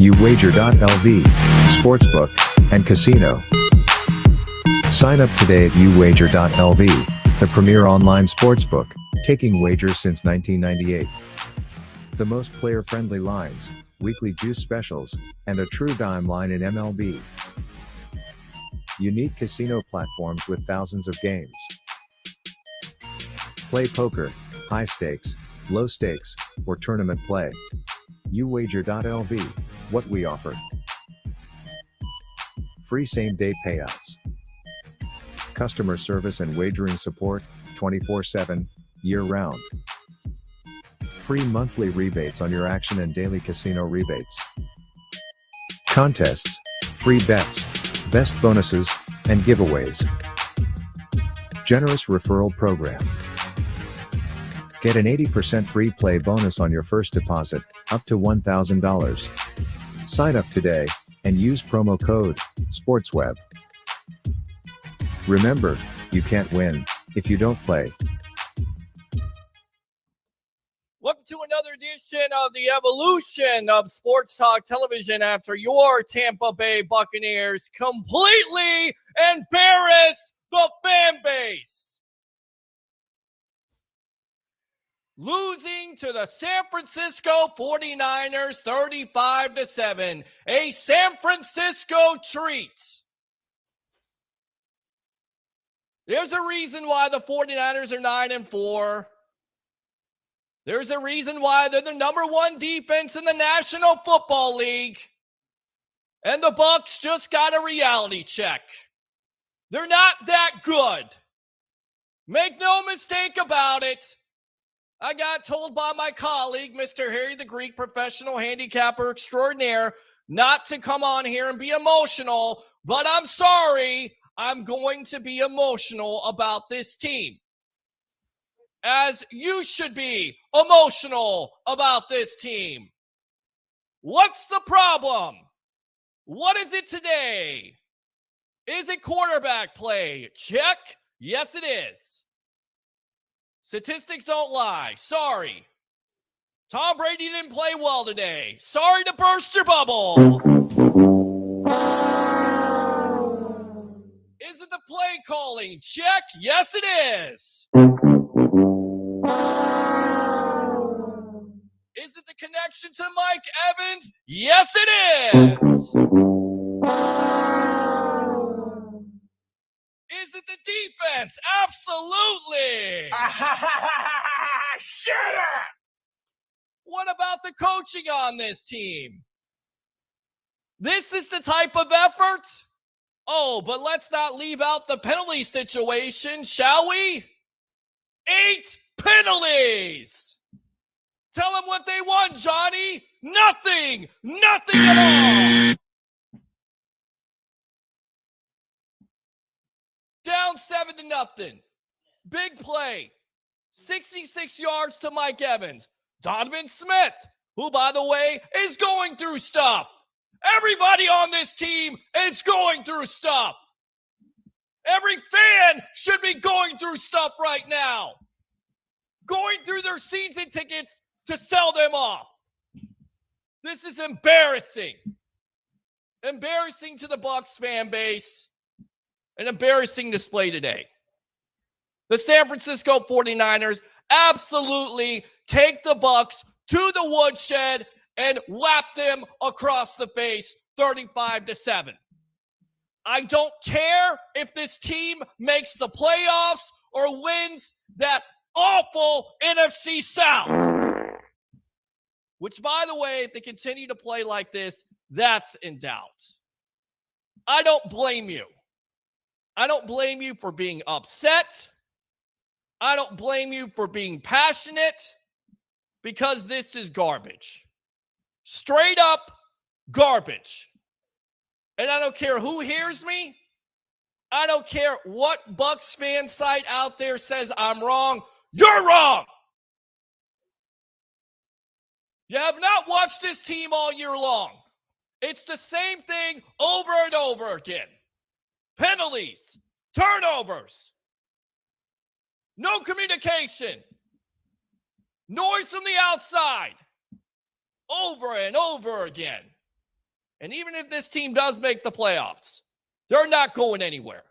uwager.lv, sportsbook, and casino. Sign up today at uwager.lv, the premier online sportsbook, taking wagers since 1998. The most player-friendly lines, weekly juice specials, and a true dime line in MLB. Unique casino platforms with thousands of games. Play poker, high stakes, low stakes, or tournament play. uwager.lv, what we offer. Free same-day payouts. Customer service and wagering support, 24/7, year-round. Free monthly rebates on your action and daily casino rebates. Contests, free bets, best bonuses, and giveaways. Generous referral program. Get an 80% free play bonus on your first deposit, up to $1,000. Sign up today, and use promo code SPORTSWEB. Remember, you can't win if you don't play. Welcome to another edition of the evolution of Sports Talk Television after your Tampa Bay Buccaneers completely embarrass the fan base. Losing to the San Francisco 49ers 35-7. A San Francisco treat. There's a reason why the 49ers are 9-4. There's a reason why they're the number one defense in the National Football League. And the Bucs just got a reality check. They're not that good. Make no mistake about it. I got told by my colleague, Mr. Harry the Greek, professional handicapper extraordinaire, not to come on here and be emotional, but I'm sorry, I'm going to be emotional about this team. As you should be emotional about this team. What's the problem? What is it today? Is it quarterback play? Check. Yes, it is. Statistics don't lie. Sorry. Tom Brady didn't play well today. Sorry to burst your bubble. Is it the play calling? Check. Yes, it is. Is it the connection to Mike Evans? Yes, it is. Is it the defense? Absolutely. Shut up. What about the coaching on this team? This is the type of effort? Oh, but let's not leave out the penalty situation, shall we? 8 penalties. Tell them what they want, Johnny. Nothing. Nothing at all. Down 7-0. Big play. 66 yards to Mike Evans. Donovan Smith, who, by the way, is going through stuff. Everybody on this team is going through stuff. Every fan should be going through stuff right now. Going through their season tickets to sell them off. This is embarrassing. Embarrassing to the Bucs fan base. An embarrassing display today. The San Francisco 49ers absolutely take the Bucs to the woodshed and whap them across the face 35-7. I don't care if this team makes the playoffs or wins that awful NFC South. Which, by the way, if they continue to play like this, that's in doubt. I don't blame you. I don't blame you for being upset. I don't blame you for being passionate, because this is garbage. Straight up garbage. And I don't care who hears me. I don't care what Bucs fan site out there says I'm wrong. You're wrong. You have not watched this team all year long. It's the same thing over and over again. Penalties, turnovers, no communication, noise from the outside, over and over again. And even if this team does make the playoffs, they're not going anywhere.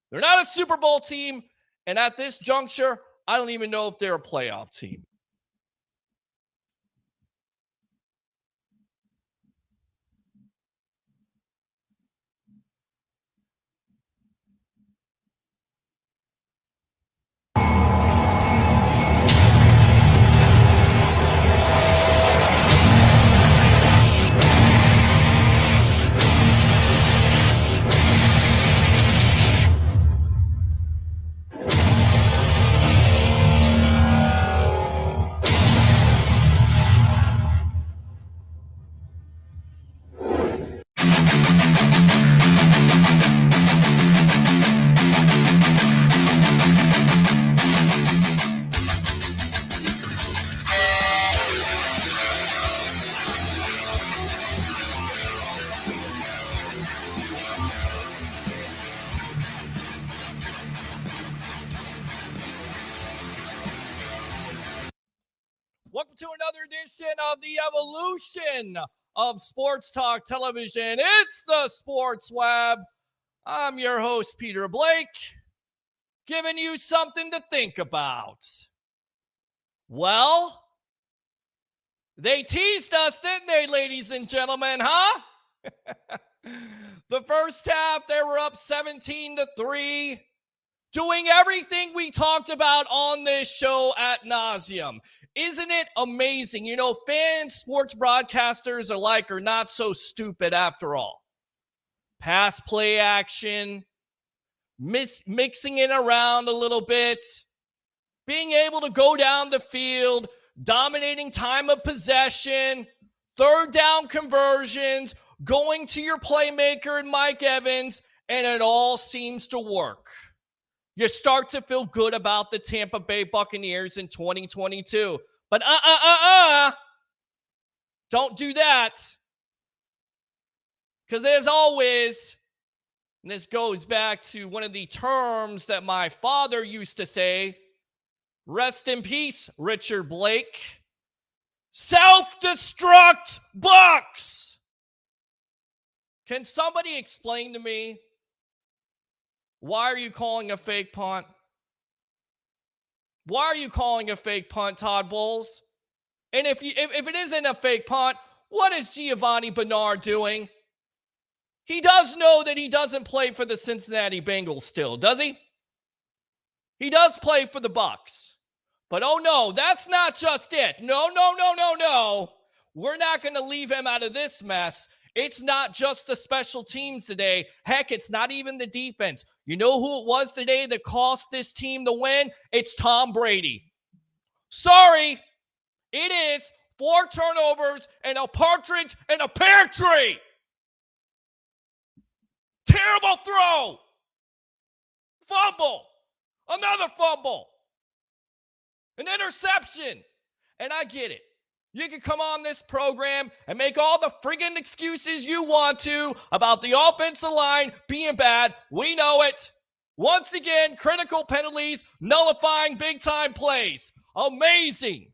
They're not a Super Bowl team. And at this juncture, I don't even know if they're a playoff team. Welcome to another edition of the evolution of Sports Talk Television. It's the Sports Web. I'm your host, Peter Blake, giving you something to think about. Well, they teased us, didn't they, ladies and gentlemen, huh? The first half, they were up 17-3, doing everything we talked about on this show ad nauseum. Isn't it amazing? You know, fans, sports broadcasters alike are not so stupid after all. Pass play action, mixing it around a little bit, being able to go down the field, dominating time of possession, third down conversions, going to your playmaker and Mike Evans, and it all seems to work. You start to feel good about the Tampa Bay Buccaneers in 2022. But don't do that. Because as always, and this goes back to one of the terms that my father used to say, rest in peace, Richard Blake, self-destruct Bucs. Can somebody explain to me, why are you calling a fake punt? Why are you calling a fake punt, Todd Bowles? And if it isn't a fake punt, what is Giovanni Bernard doing? He does know that he doesn't play for the Cincinnati Bengals still, does he? He does play for the Bucs. But oh no, that's not just it. No. We're not going to leave him out of this mess. It's not just the special teams today. Heck, it's not even the defense. You know who it was today that cost this team the win? It's Tom Brady. Sorry, it is 4 turnovers and a partridge in a pear tree. Terrible throw. Fumble. Another fumble. An interception. And I get it. You can come on this program and make all the friggin' excuses you want to about the offensive line being bad. We know it. Once again, critical penalties, nullifying big-time plays. Amazing.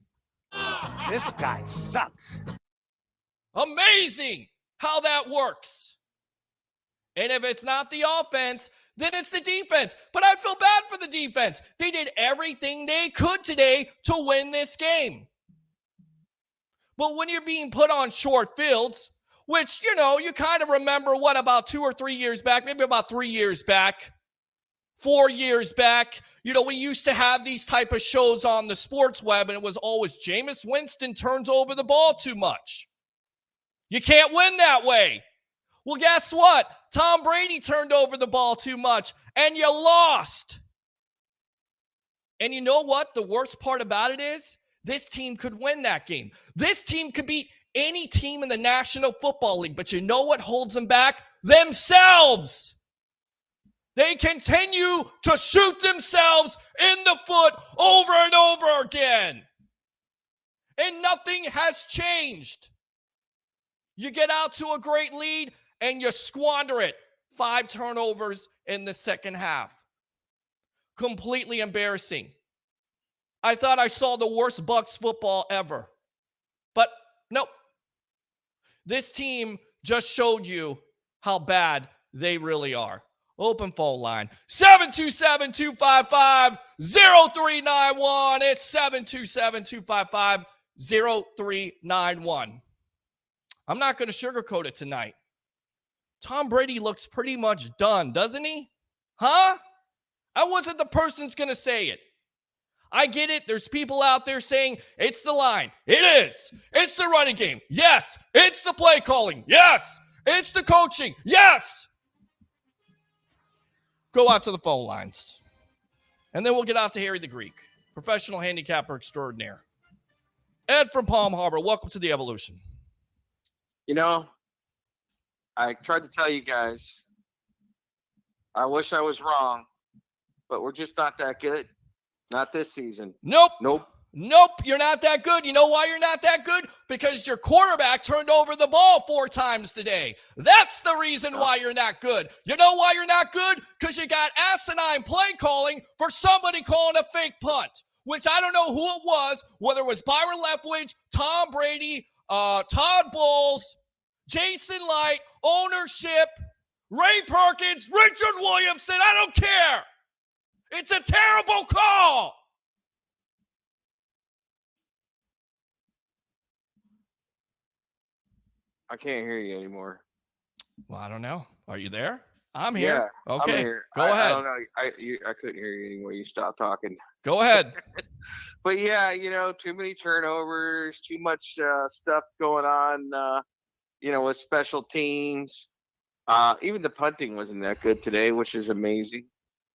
This guy sucks. Amazing how that works. And if it's not the offense, then it's the defense. But I feel bad for the defense. They did everything they could today to win this game. But when you're being put on short fields, which, you know, you kind of remember about 2 or 3 years back, maybe about 3 years back, 4 years back, you know, we used to have these type of shows on the Sports Web, and it was always Jameis Winston turns over the ball too much. You can't win that way. Well, guess what? Tom Brady turned over the ball too much, and you lost. And you know what? The worst part about it is, this team could win that game. This team could beat any team in the National Football League. But you know what holds them back? Themselves. They continue to shoot themselves in the foot over and over again. And nothing has changed. You get out to a great lead and you squander it. 5 turnovers in the second half. Completely embarrassing. I thought I saw the worst Bucs football ever. But nope. This team just showed you how bad they really are. Open phone line, 727-255-0391. It's 727-255-0391. I'm not going to sugarcoat it tonight. Tom Brady looks pretty much done, doesn't he? Huh? I wasn't the person that's going to say it. I get it. There's people out there saying it's the line. It is. It's the running game. Yes. It's the play calling. Yes. It's the coaching. Yes. Go out to the phone lines. And then we'll get out to Harry the Greek, professional handicapper extraordinaire. Ed from Palm Harbor, welcome to the Evolution. You know, I tried to tell you guys, I wish I was wrong, but we're just not that good. Not this season. Nope. Nope. Nope, you're not that good. You know why you're not that good? Because your quarterback turned over the ball 4 times today. That's the reason why you're not good. You know why you're not good? Because you got asinine play calling for somebody calling a fake punt, which I don't know who it was, whether it was Byron Leftwich, Tom Brady, Todd Bowles, Jason Light, ownership, Ray Perkins, Richard Williamson. I don't care. It's a terrible call. I can't hear you anymore. Well, I don't know. Are you there? I'm here. Yeah, okay. I'm here. Go ahead. I don't know. I couldn't hear you anymore. You stopped talking. Go ahead. But yeah, too many turnovers, too much stuff going on, with special teams. Even the punting wasn't that good today, which is amazing.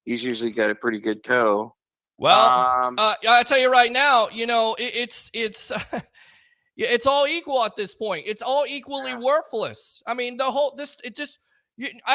He's usually got a pretty good toe. Well, I'll tell you right now, it's it's all equal at this point. It's all equally worthless. I mean, I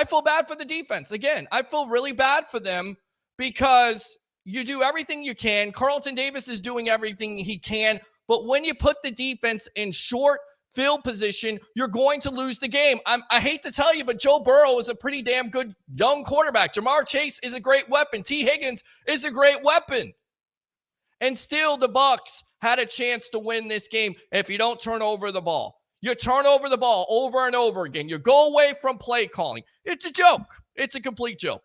feel bad for the defense. Again, I feel really bad for them because you do everything you can. Carlton Davis is doing everything he can. But when you put the defense in short field position, you're going to lose the game. I hate to tell you, but Joe Burrow is a pretty damn good young quarterback. Jamar Chase is a great weapon. T. Higgins is a great weapon. And still the Bucs had a chance to win this game if you don't turn over the ball. You turn over the ball over and over again. You go away from play calling. It's a joke. It's a complete joke.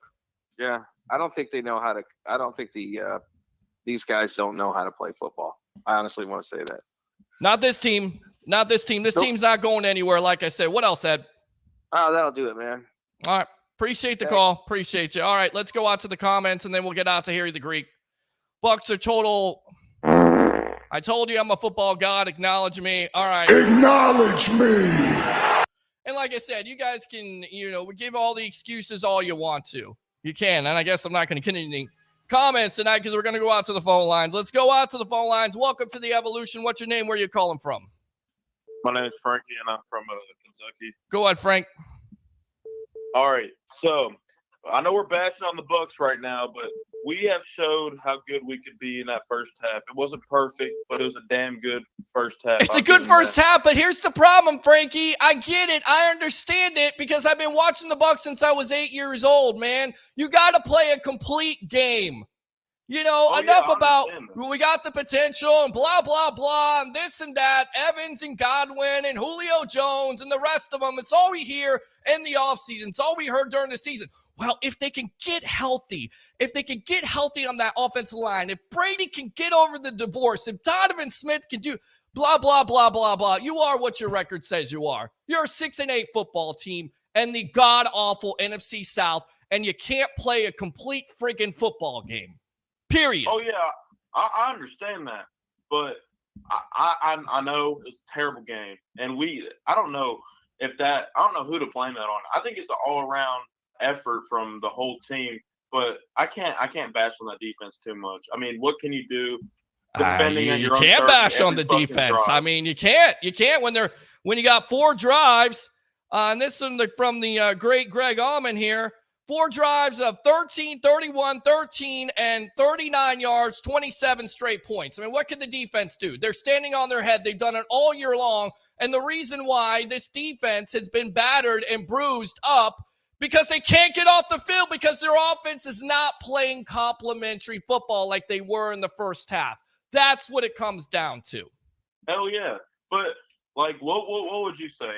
Yeah, I don't think they know how to. I don't think these guys don't know how to play football. I honestly want to say that. Not this team. Not this team. This team's not going anywhere, like I said. What else, Ed? Oh, that'll do it, man. All right. Appreciate the call. Appreciate you. All right, let's go out to the comments, and then we'll get out to Harry the Greek. Bucs are total. I told you I'm a football god. Acknowledge me. All right. Acknowledge me. And like I said, you guys can, we give all the excuses all you want to. You can. And I guess I'm not going to get any comments tonight because we're going to go out to the phone lines. Let's go out to the phone lines. Welcome to the Evolution. What's your name? Where are you calling from? My name is Frankie, and I'm from Kentucky. Go ahead, Frank. All right. So I know we're bashing on the Bucs right now, but we have showed how good we could be in that first half. It wasn't perfect, but it was a damn good first half. It's a good first half, but here's the problem, Frankie. I get it. I understand it because I've been watching the Bucs since I was 8 years old, man. You got to play a complete game. Enough about we got the potential and blah, blah, blah, and this and that, Evans and Godwin and Julio Jones and the rest of them. It's all we hear in the offseason. It's all we heard during the season. Well, if they can get healthy, on that offensive line, if Brady can get over the divorce, if Donovan Smith can do blah, blah, blah, blah, blah, you are what your record says you are. You're a 6-8 football team and the god-awful NFC South, and you can't play a complete freaking football game. Period. Oh, yeah, I understand that. But I know it's a terrible game. And I don't know who to blame that on. I think it's an all-around effort from the whole team. But I can't bash on that defense too much. I mean, what can you do defending at your own? You can't bash on the defense. I mean, you can't when you got 4 drives. And this is from the great Greg Allman here. 4 drives of 13, 31, 13, and 39 yards, 27 straight points. I mean, what can the defense do? They're standing on their head. They've done it all year long. And the reason why this defense has been battered and bruised up because they can't get off the field because their offense is not playing complementary football like they were in the first half. That's what it comes down to. Hell yeah. But, what would you say?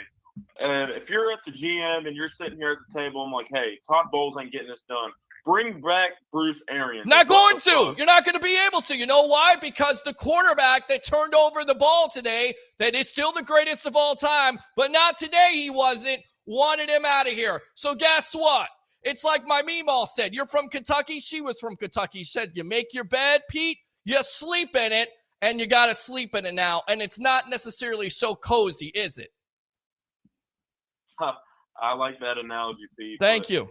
And if you're at the GM and you're sitting here at the table, I'm like, hey, Todd Bowles ain't getting this done. Bring back Bruce Arians. Not going to. You're not going to be able to. You know why? Because the quarterback that turned over the ball today, that is still the greatest of all time, but not today he wasn't, wanted him out of here. So guess what? It's like my Meemaw said, you're from Kentucky. She was from Kentucky. She said, you make your bed, Pete, you sleep in it, and you got to sleep in it now. And it's not necessarily so cozy, is it? I like that analogy, Pete. Thank you.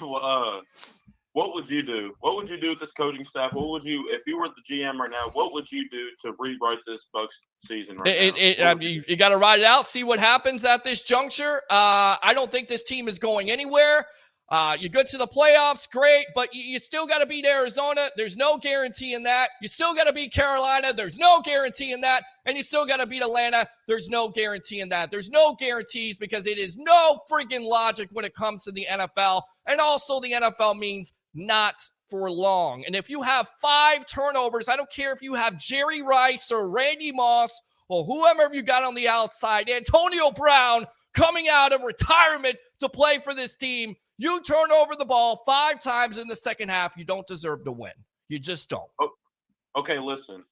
What would you do? What would you do with this coaching staff? What would you, if you were the GM right now, what would you do to rewrite this Bucs season right now? You got to ride it out, see what happens at this juncture. I don't think this team is going anywhere. You go to the playoffs, great, but you still got to beat Arizona. There's no guarantee in that. You still got to beat Carolina. There's no guarantee in that. And you still got to beat Atlanta. There's no guarantee in that. There's no guarantees because it is no freaking logic when it comes to the NFL. And also the NFL means not for long. And if you have 5 turnovers, I don't care if you have Jerry Rice or Randy Moss or whoever you got on the outside, Antonio Brown coming out of retirement to play for this team, you turn over the ball 5 times in the second half, you don't deserve to win. You just don't. Oh, okay, listen.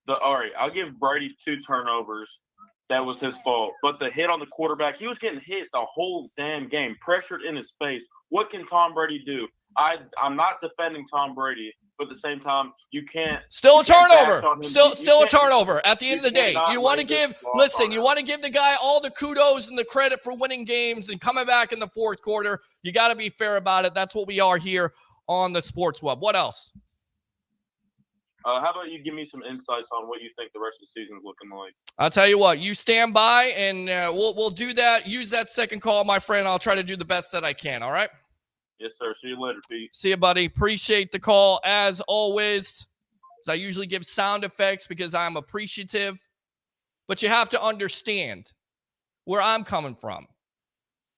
All right, I'll give Brady 2 turnovers. That was his fault. But the hit on the quarterback, he was getting hit the whole damn game, pressured in his face. What can Tom Brady do? I'm not defending Tom Brady, but at the same time, you can't. Still a you can't turnover. bash on him. Still a turnover. At the end of the day, cannot you want to lay give. this loss Listen, on you him. want to give the guy all the kudos and the credit for winning games and coming back in the fourth quarter. You got to be fair about it. That's what we are here on the Sports Web. What else? How about you give me some insights on what you think the rest of the season is looking like? I'll tell you what. You stand by, and we'll do that. Use that second call, my friend. I'll try to do the best that I can. All right. Yes, sir. See you later, Pete. See you, buddy. Appreciate the call as always. I usually give sound effects because I'm appreciative, but you have to understand where I'm coming from.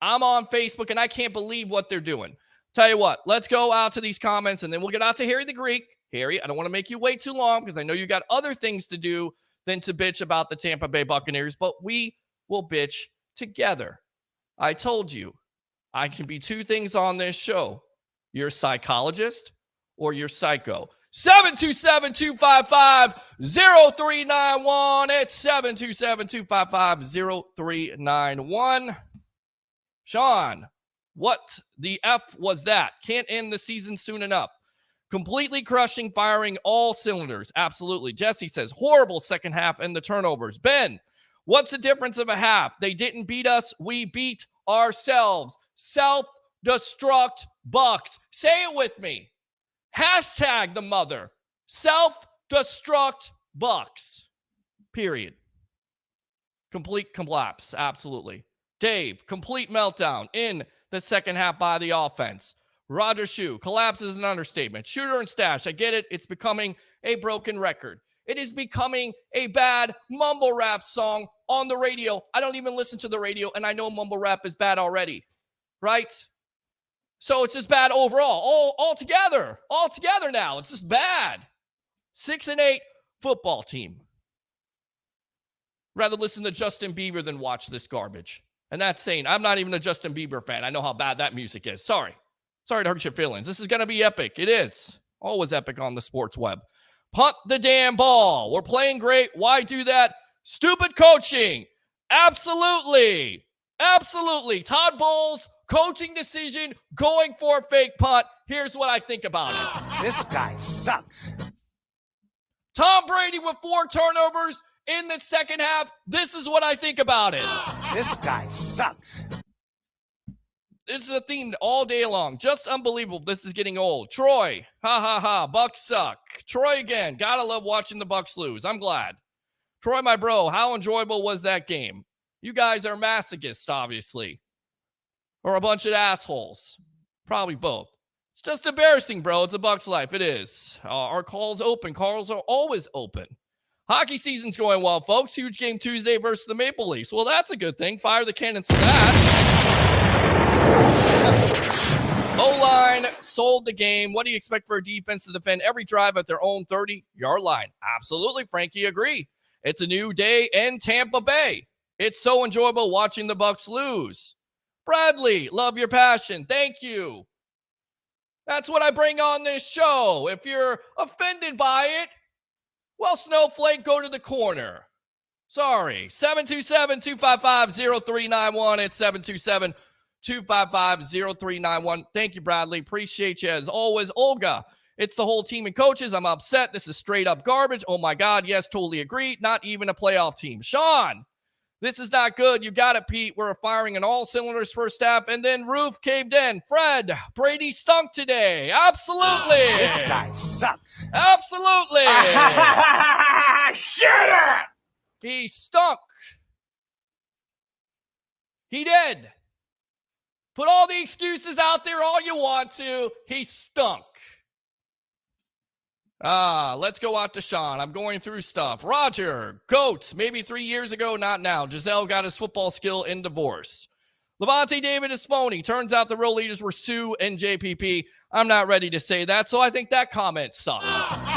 I'm on Facebook, and I can't believe what they're doing. Tell you what, let's go out to these comments, and then we'll get out to Harry the Greek. Harry, I don't want to make you wait too long because I know you got other things to do than to bitch about the Tampa Bay Buccaneers, but we will bitch together. I told you, I can be 2 things on this show. You're a psychologist or you're psycho. 727-255-0391. It's 727-255-0391. Sean, what the F was that? Can't end the season soon enough. Completely crushing, firing all cylinders. Absolutely. Jesse says, horrible second half and the turnovers. Ben, what's the difference of a half? They didn't beat us. We beat ourselves. Self-destruct Bucs. Say it with me. Hashtag the mother. Self-destruct Bucs. Period. Complete collapse. Absolutely. Dave, complete meltdown in the second half by the offense. Roger Shue, collapse is an understatement. Shooter and Stash, I get it. It's becoming a broken record. It is becoming a bad mumble rap song on the radio. I don't even listen to the radio, and I know mumble rap is bad already, right? So it's just bad overall, all together now. It's just bad. 6-8 football team. Rather listen to Justin Bieber than watch this garbage. And that's saying I'm not even a Justin Bieber fan. I know how bad that music is. Sorry to hurt your feelings. This is going to be epic. It is. Always epic on the sports web. Punt the damn ball. We're playing great. Why do that? Stupid coaching. Absolutely. Todd Bowles, coaching decision, going for a fake punt. Here's what I think about it. This guy sucks. Tom Brady with 4 turnovers in the second half. This is what I think about it. This guy sucks. This is a theme all day long. Just unbelievable. This is getting old. Troy, Bucs suck. Troy again. Gotta love watching the Bucs lose. I'm glad. Troy, my bro, how enjoyable was that game? You guys are masochists, obviously. Or a bunch of assholes. Probably both. It's just embarrassing, bro. It's a Bucs life. It is. Our call's open. Calls are always open. Hockey season's going well, folks. Huge game Tuesday versus the Maple Leafs. Well, that's a good thing. Fire the cannons to that. O-line sold the game. What do you expect for a defense to defend every drive at their own 30-yard line? Absolutely, Frankie, agree. It's a new day in Tampa Bay. It's so enjoyable watching the Bucs lose. Bradley, love your passion. Thank you. That's what I bring on this show. If you're offended by it, well, Snowflake, go to the corner. Sorry. 727-255-0391. It's 727-255-0391. Thank you, Bradley. Appreciate you as always. Olga, it's the whole team and coaches. I'm upset. This is straight up garbage. Oh, my God. Yes, totally agree. Not even a playoff team. Sean, this is not good. You got it, Pete. We're firing in all cylinders first half, and then Roof caved in. Fred, Brady stunk today. Absolutely. This guy sucks. Absolutely. Shut up! He stunk. He did. Put all the excuses out there all you want to. He stunk. Let's go out to Sean. I'm going through stuff. Roger, goats, maybe 3 years ago, not now. Giselle got his football skill in divorce. Levante David is phony. Turns out the real leaders were Sue and JPP. I'm not ready to say that, so I think that comment sucks.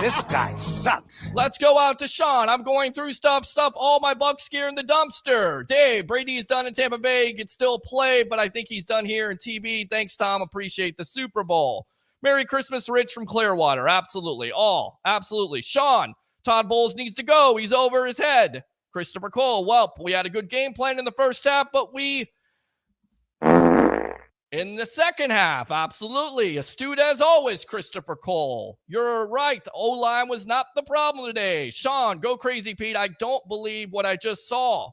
This guy sucks. Let's go out to Sean. I'm going through stuff, all my Bucs gear in the dumpster. Dave, Brady is done in Tampa Bay. He could still play, but I think he's done here in TB. Thanks, Tom. Appreciate the Super Bowl. Merry Christmas, Rich from Clearwater. Absolutely. All. Absolutely. Sean, Todd Bowles needs to go. He's over his head. Christopher Cole, well, we had a good game plan in the first half, but we... in the second half, absolutely. Astute as always, Christopher Cole. You're right. O-line was not the problem today. Sean, go crazy, Pete. I don't believe what I just saw.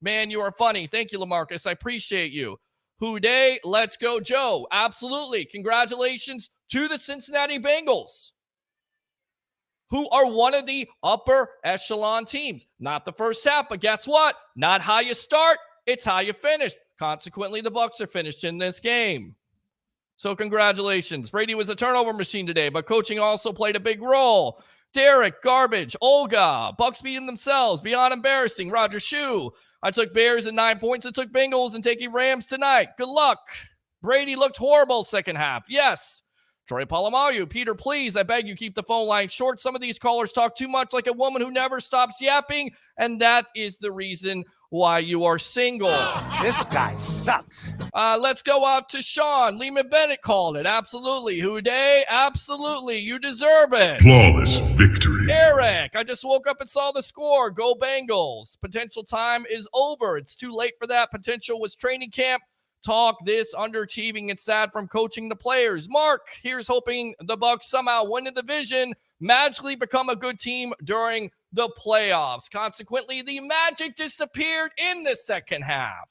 Man, you are funny. Thank you, LaMarcus. I appreciate you. Houday, let's go, Joe. Absolutely. Congratulations to the Cincinnati Bengals, who are one of the upper echelon teams. Not the first half, but guess what? Not how you start, it's how you finish. Consequently, the Bucs are finished in this game. So congratulations. Brady was a turnover machine today, but coaching also played a big role. Derek, garbage. Olga, Bucs beating themselves. Beyond embarrassing. Roger Shue, I took Bears in 9 points. I took Bengals and taking Rams tonight. Good luck. Brady looked horrible second half. Yes. Troy Polamalu, Peter, please, I beg you, keep the phone line short. Some of these callers talk too much like a woman who never stops yapping, and that is the reason why you are single. This guy sucks. Let's go out to Sean. Lehman Bennett called it. Absolutely. Houday, absolutely. You deserve it. Flawless victory. Eric, I just woke up and saw the score. Go Bengals. Potential time is over. It's too late for that. Potential was training camp. Talk this underachieving and sad from coaching the players. Mark, here's hoping the Bucs somehow win the division, magically become a good team during the playoffs. Consequently, the magic disappeared in the second half.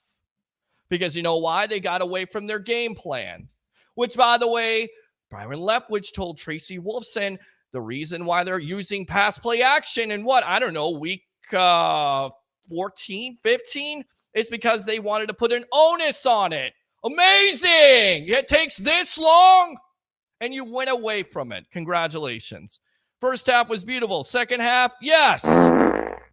Because you know why? They got away from their game plan. Which, by the way, Byron Leftwich told Tracy Wolfson the reason why they're using pass play action in week 14, 15? It's because they wanted to put an onus on it. Amazing! It takes this long, and you went away from it. Congratulations. First half was beautiful. Second half, yes.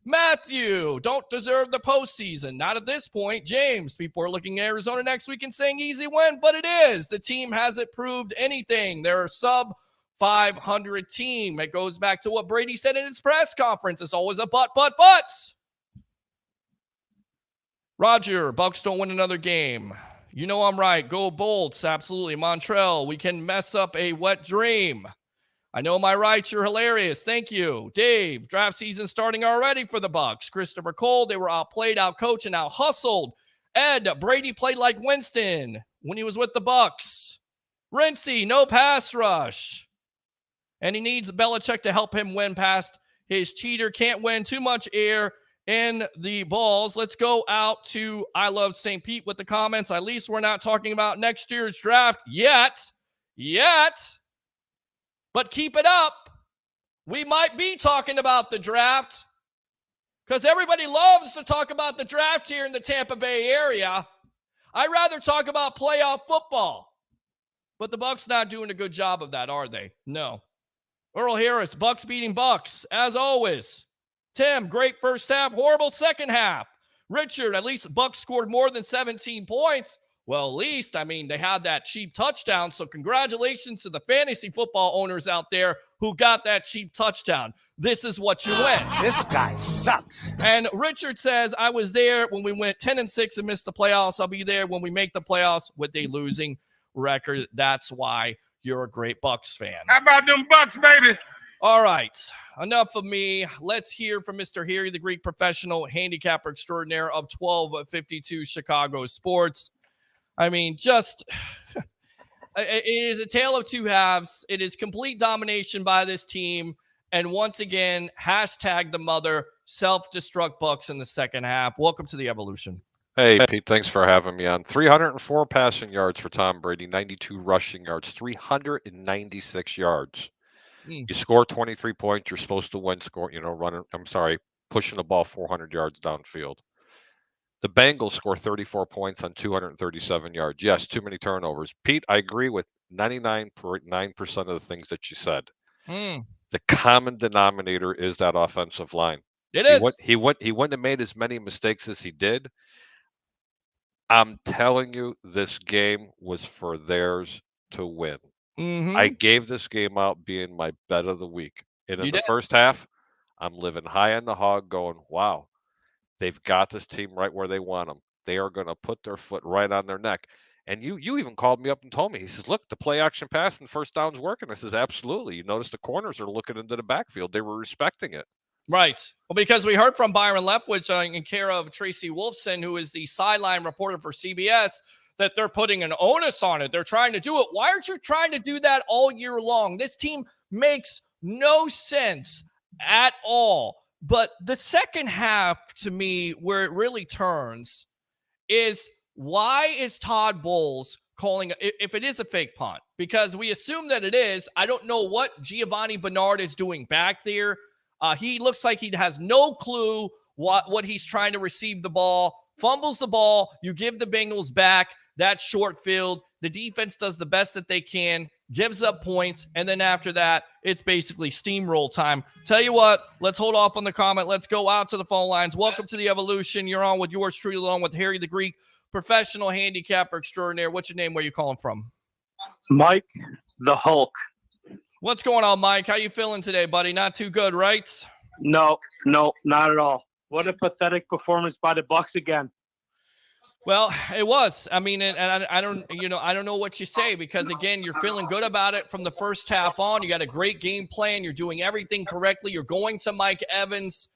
Matthew, don't deserve the postseason. Not at this point. James, people are looking at Arizona next week and saying easy win, but it is. The team hasn't proved anything. They're a sub 500 team. It goes back to what Brady said in his press conference. It's always a but. Roger, Bucs don't win another game. You know I'm right. Go Bolts. Absolutely. Montreal, we can mess up a wet dream. I know my rights. You're hilarious. Thank you. Dave, draft season starting already for the Bucs. Christopher Cole, they were outplayed, outcoached, and out-hustled. Ed, Brady played like Winston when he was with the Bucs. Rincey, no pass rush. And he needs Belichick to help him win past his cheater. Can't win, too much air in the balls. Let's go out to I Love St. Pete with the comments. At least we're not talking about next year's draft yet. But keep it up. We might be talking about the draft because everybody loves to talk about the draft here in the Tampa Bay area. I'd rather talk about playoff football. But the Bucs not doing a good job of that, are they? No. Earl Harris, Bucs beating Bucs, as always. Tim, great first half, horrible second half. Richard, at least Bucs scored more than 17 points. Well, at least, I mean, they had that cheap touchdown. So congratulations to the fantasy football owners out there who got that cheap touchdown. This is what you win. This guy sucks. And Richard says, I was there when we went 10-6 and missed the playoffs. I'll be there when we make the playoffs with a losing record. That's why you're a great Bucs fan. How about them Bucs, baby? All right. Enough of me. Let's hear from Mr. Harry the Greek, professional handicapper extraordinaire of 1252 Chicago Sports. I mean, just it is a tale of two halves. It is complete domination by this team. And once again, hashtag the mother, self-destruct Bucs in the second half. Welcome to the evolution. Hey, Pete, thanks for having me on. 304 passing yards for Tom Brady, 92 rushing yards, 396 yards. You score 23 points, you're supposed to win, pushing the ball 400 yards downfield. The Bengals score 34 points on 237 yards. Yes, too many turnovers. Pete, I agree with 99.9% of the things that you said. The common denominator is that offensive line. It is. He wouldn't have made as many mistakes as he did. I'm telling you, this game was for theirs to win. I gave this game out being my bet of the week. And in the first half, I'm living high on the hog going, wow, they've got this team right where they want them. They are going to put their foot right on their neck. And you even called me up and told me, he says, look, the play action pass and first down's working. I says, absolutely. You notice the corners are looking into the backfield. They were respecting it. Right. Well, because we heard from Byron Leftwich in care of Tracy Wolfson, who is the sideline reporter for CBS, that they're putting an onus on it. They're trying to do it. Why aren't you trying to do that all year long? This team makes no sense at all. But the second half, to me, where it really turns is, why is Todd Bowles calling, if it is a fake punt? Because we assume that it is. I don't know what Giovanni Bernard is doing back there. He looks like he has no clue what he's trying to receive the ball. Fumbles the ball. You give the Bengals back that short field. The defense does the best that they can, gives up points, and then after that, it's basically steamroll time. Tell you what, let's hold off on the comment. Let's go out to the phone lines. Welcome to the evolution. You're on with yours truly, along with Harry the Greek, professional handicapper extraordinaire. What's your name? Where you calling from? Mike the Hulk. What's going on, Mike? How you feeling today, buddy? Not too good, right? No, not at all. What a pathetic performance by the Bucs again. Well, it was. I mean, and I don't know what you say, because again, you're feeling good about it from the first half on. You got a great game plan. You're doing everything correctly. You're going to Mike Evans.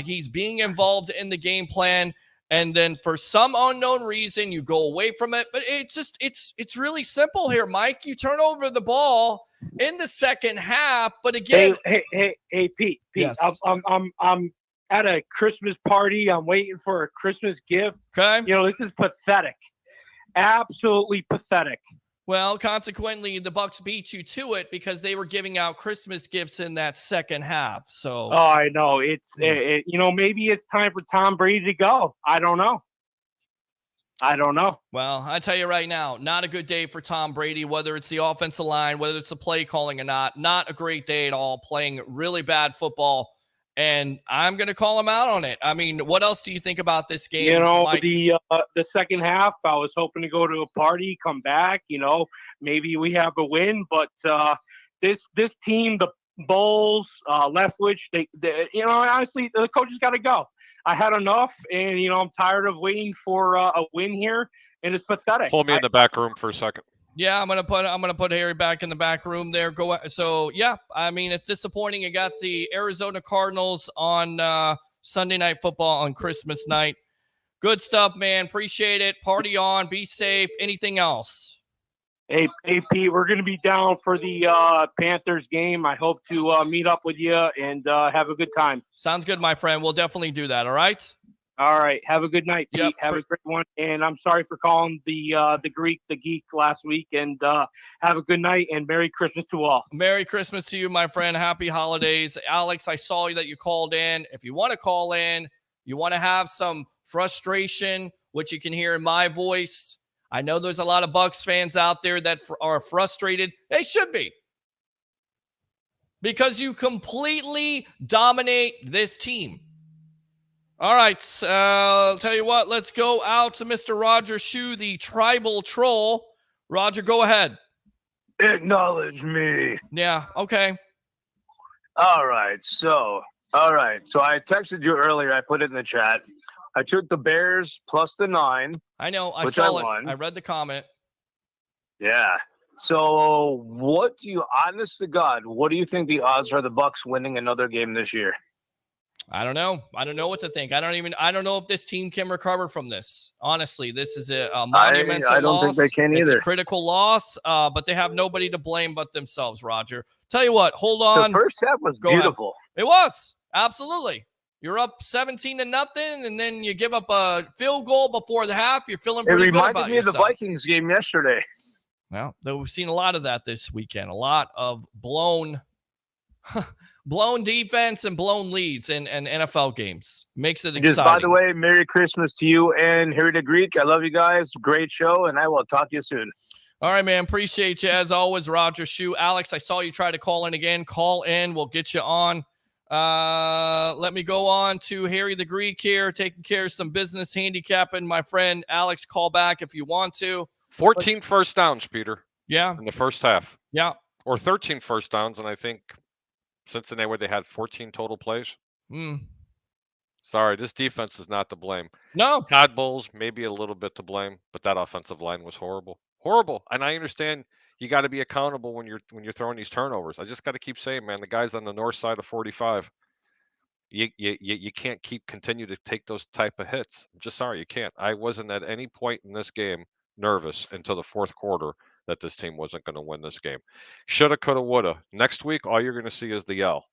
He's being involved in the game plan. And then for some unknown reason, you go away from it. But it's really simple here, Mike. You turn over the ball in the second half. But again, hey, Pete. Yes. I'm at a Christmas party. I'm waiting for a Christmas gift. Okay. This is pathetic. Absolutely pathetic. Well, consequently, the Bucs beat you to it because they were giving out Christmas gifts in that second half. So, oh, I know maybe it's time for Tom Brady to go. I don't know. Well, I tell you right now, not a good day for Tom Brady, whether it's the offensive line, whether it's the play calling or not. Not a great day at all, playing really bad football. And I'm going to call him out on it. I mean, what else do you think about this game, Mike? The second half, I was hoping to go to a party, come back, maybe we have a win. But this team, the Bulls, Leftwich, they honestly, the coaches got to go. I had enough, and, I'm tired of waiting for a win here, and it's pathetic. Pull me in the back room for a second. Yeah, I'm gonna put Harry back in the back room there. So yeah, I mean, it's disappointing. You got the Arizona Cardinals on Sunday Night Football on Christmas night. Good stuff, man. Appreciate it. Party on. Be safe. Anything else? Hey, Pete, we're going to be down for the Panthers game. I hope to meet up with you and have a good time. Sounds good, my friend. We'll definitely do that. All right. All right. Have a good night, Pete. Yep. Have a great one. And I'm sorry for calling the geek last week. And have a good night and Merry Christmas to all. Merry Christmas to you, my friend. Happy holidays. Alex, I saw that you called in. If you want to call in, you want to have some frustration, which you can hear in my voice. I know there's a lot of Bucs fans out there that are frustrated. They should be. Because you completely dominate this team. All right. I'll tell you what. Let's go out to Mr. Roger Shue, the tribal troll. Roger, go ahead. Acknowledge me. Yeah. Okay. All right. So I texted you earlier. I put it in the chat. I took the Bears plus the 9. I know. I which saw it. won. I read the comment. Yeah. So what do you, honest to God, what do you think the odds are the Bucs winning another game this year? I don't know. I don't know what to think. I don't know if this team can recover from this. Honestly, this is a monumental I don't loss. think they can It's either. a critical loss, but they have nobody to blame but themselves, Roger. Tell you what, hold on. The first half was Go ahead. beautiful. It was. Absolutely. You're up 17-0, and then you give up a field goal before the half. You're feeling pretty good about yourself. It reminded me of the Vikings game yesterday. Well, we've seen a lot of that this weekend. A lot of blown defense and blown leads in NFL games. Makes it exciting. Just, by the way, Merry Christmas to you and Harry the Greek. I love you guys. Great show, and I will talk to you soon. All right, man. Appreciate you as always, Roger Shue. Alex, I saw you try to call in again. Call in. We'll get you on. Let me go on to Harry the Greek here, taking care of some business handicapping. My friend Alex, call back if you want to. 14 first downs, Peter. Yeah. In the first half. Yeah. Or 13 first downs, and I think Cincinnati, they had 14 total plays. Sorry, this defense is not to blame. No. Todd Bowles, maybe a little bit to blame, but that offensive line was horrible. Horrible. And I understand you got to be accountable when you're throwing these turnovers. I just got to keep saying, man, the guys on the north side of 45, you can't continue to take those type of hits. I'm just sorry, you can't. I wasn't at any point in this game nervous until the fourth quarter that this team wasn't going to win this game. Shoulda, coulda, woulda. Next week, all you're going to see is the L.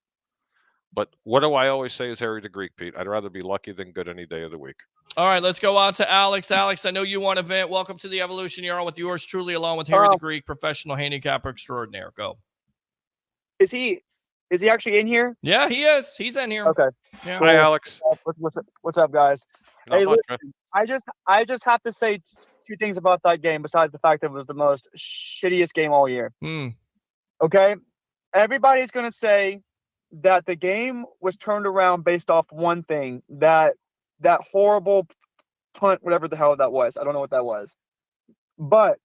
But what do I always say is Harry the Greek, Pete? I'd rather be lucky than good any day of the week. All right, let's go on to Alex. Alex, I know you want to vent. Welcome to the Evolution. You're on with yours truly, along with Harry the Greek, professional handicapper extraordinaire. Go. Is he actually in here? Yeah, he is. He's in here. Okay. Yeah. Hi, Alex. What's up, guys? Not Hey, much, listen, I just have to say two things about that game besides the fact that it was the most shittiest game all year. Okay? Everybody's going to say that the game was turned around based off one thing, that horrible punt, whatever the hell that was. I don't know what that was. But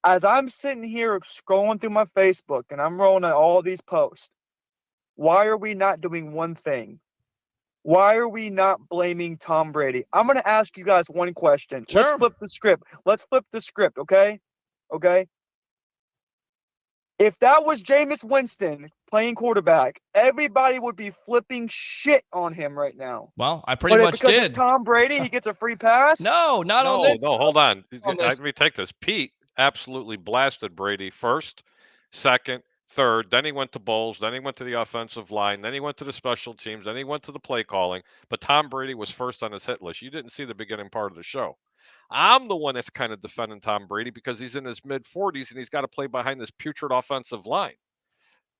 as I'm sitting here scrolling through my Facebook and I'm rolling at all these posts, why are we not doing one thing? Why are we not blaming Tom Brady? I'm going to ask you guys one question. Sure. Let's flip the script. Okay? If that was Jameis Winston playing quarterback, everybody would be flipping shit on him right now. Well, I pretty much because did. It's Tom Brady, he gets a free pass? No, not on this. No, hold on. On this. Let me take this. Pete absolutely blasted Brady first, second, third. Then he went to Bowles. Then he went to the offensive line. Then he went to the special teams. Then he went to the play calling. But Tom Brady was first on his hit list. You didn't see the beginning part of the show. I'm the one that's kind of defending Tom Brady because he's in his mid-40s and he's got to play behind this putrid offensive line.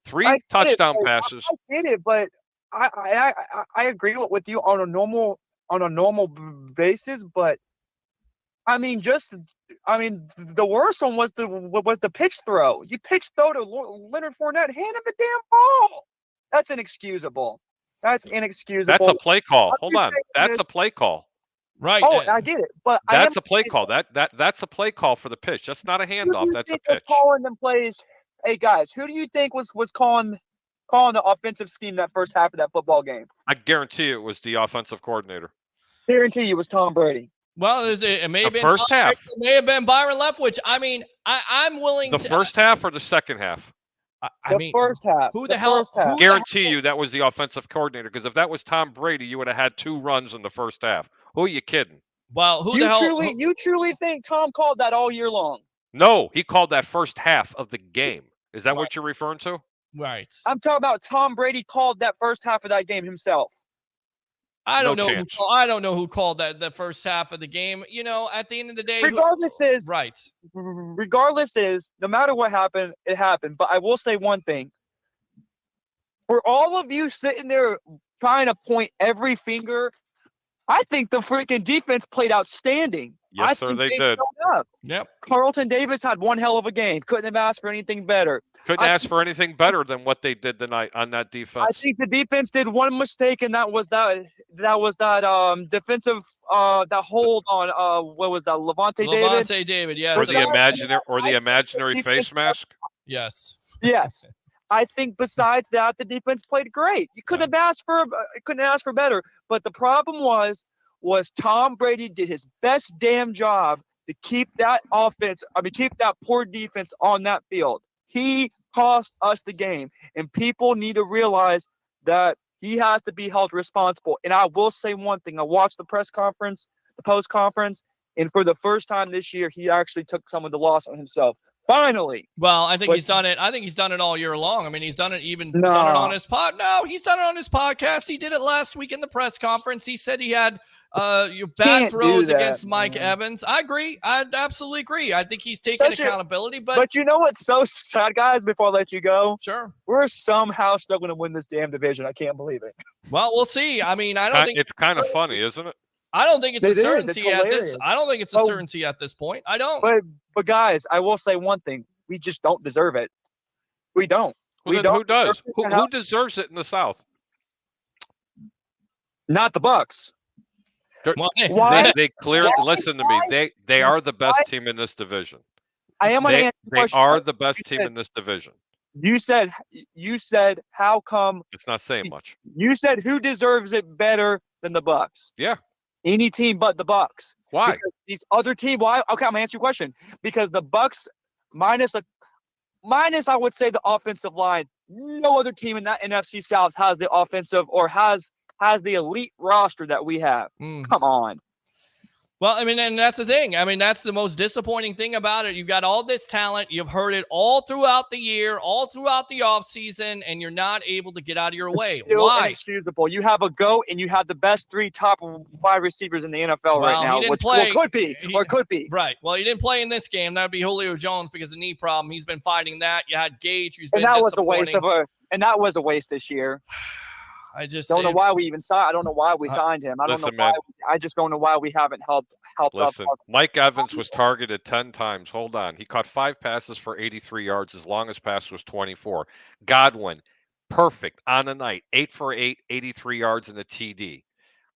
3 touchdown passes. I get it, but I agree with you on a normal basis. But I mean, the worst one was the pitch throw. You pitch throw to Leonard Fournette, hand him the damn ball. That's inexcusable. That's a play call. Hold on. That's a play call. Right. Oh, I get it, but that's a play call. That's a play call for the pitch. That's not a handoff. That's a pitch. Calling them plays. Hey guys, who do you think was calling the offensive scheme that first half of that football game? I guarantee it was the offensive coordinator. Guarantee you it was Tom Brady. Well, it may have been first half. It may have been Byron Leftwich. I mean, I'm willing to. The first half or the second half? I mean, first half. Who the hell? Guarantee you that was the offensive coordinator because if that was Tom Brady, you would have had 2 runs in the first half. Who are you kidding? Well, the hell? You truly think Tom called that all year long? No, he called that first half of the game. Is that what you're referring to? Right. I'm talking about Tom Brady called that first half of that game himself. I don't know. I don't know who called that the first half of the game. You know, at the end of the day, regardless is no matter what happened, it happened. But I will say one thing: for all of you sitting there trying to point every finger, I think the freaking defense played outstanding. Yes, I sir, think they did. showed up. Yep. Carlton Davis had one hell of a game. Couldn't have asked for anything better. Couldn't ask for anything better than what they did tonight on that defense. I think the defense did one mistake, and that was that defensive that hold on what was that Levante David, yes. Or the imaginary face mask. Yes. Yes. I think besides that, the defense played great. You couldn't have asked for better. But the problem was Tom Brady did his best damn job to keep that poor defense on that field. He cost us the game, and people need to realize that he has to be held responsible. And I will say one thing: I watched the press conference, the post conference, and for the first time this year, he actually took some of the loss on himself. Finally. Well, I think he's done it. I think he's done it all year long. I mean, he's done it done it on his pod. No, he's done it on his podcast. He did it last week in the press conference. He said he had bad throws against Mike Evans. I agree. I absolutely agree. I think he's taking accountability. But you know what's so sad, guys, before I let you go? Sure. We're somehow still going to win this damn division. I can't believe it. Well, we'll see. I mean, I don't think it's kind of funny, isn't it? I don't think it's a certainty at this. I don't think it's a certainty at this point. I don't. But guys, I will say one thing: we just don't deserve it. We don't. Well, then who does? Who deserves it in the South? Not the Bucs. Why? They clearly listen to me. They are the best team in this division. I am going to answer the question. They are the best team in this division. You said how come? It's not saying much. You said who deserves it better than the Bucs? Yeah. Any team but the Bucs. Why? Because these other teams. Why? Okay, I'm gonna answer your question. Because the Bucs minus I would say the offensive line. No other team in that NFC South has the offensive or has the elite roster that we have. Come on. Well, I mean, and that's the thing. I mean, that's the most disappointing thing about it. You've got all this talent. You've heard it all throughout the year, all throughout the offseason, and you're not able to get out of your way. Why? Inexcusable. You have a GOAT, and you have the best 3 top wide receivers in the NFL right now, which could be. Right. Well, he didn't play in this game. That would be Julio Jones because of knee problem. He's been fighting that. You had Gage, who's been disappointing. That was a waste this year. I just don't know why we even signed. I don't know why we signed him. I don't know why. I just don't know why we haven't helped. Listen, Mike Evans was targeted 10 times. Hold on, he caught 5 passes for 83 yards. His longest pass was 24. Godwin, perfect on the night, 8 for 8, 83 yards in the TD.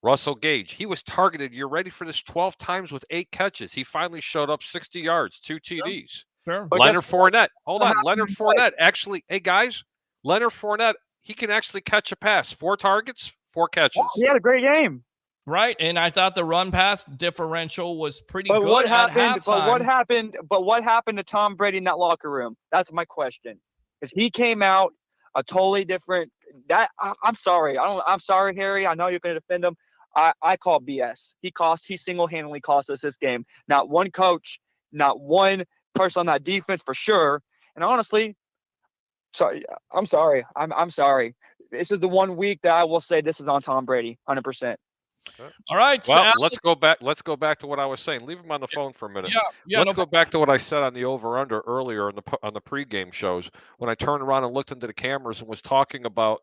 Russell Gage, he was targeted. You're ready for this 12 times with 8 catches. He finally showed up 60 yards, 2 TDs. Sure. Leonard Fournette. Hold on, Leonard Fournette. Actually, hey guys, Leonard Fournette. He can actually catch a pass. 4 targets, 4 catches. He had a great game. Right, and I thought the run-pass differential was pretty good what at happened, halftime. But what happened to Tom Brady in that locker room? That's my question. Because he came out a totally different. I'm sorry. I'm sorry, Harry. I know you're going to defend him. I call BS. He single-handedly cost us this game. Not one coach, not one person on that defense for sure. And honestly. Sorry, I'm sorry. I'm sorry. This is the one week that I will say this is on Tom Brady, 100%. All right. Well, let's go back. Let's go back to what I was saying. Leave him on the phone for a minute. Let's go back to what I said on the over/under earlier on the pregame shows when I turned around and looked into the cameras and was talking about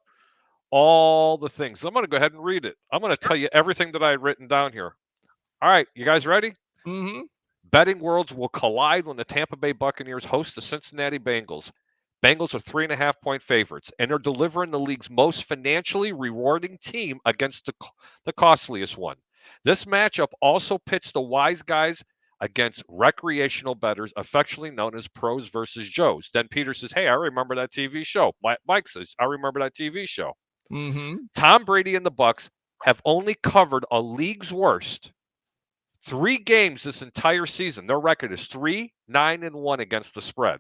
all the things. I'm going to go ahead and read it. I'm going to tell you everything that I had written down here. All right, you guys ready? Mm-hmm. Betting worlds will collide when the Tampa Bay Buccaneers host the Cincinnati Bengals. Bengals are 3.5-point favorites, and are delivering the league's most financially rewarding team against the costliest one. This matchup also pits the wise guys against recreational bettors, affectionately known as pros versus Joes. Then Peter says, hey, I remember that TV show. Mike says, I remember that TV show. Mm-hmm. Tom Brady and the Bucs have only covered a league's worst 3 games this entire season. Their record is 3-9-1 against the spread.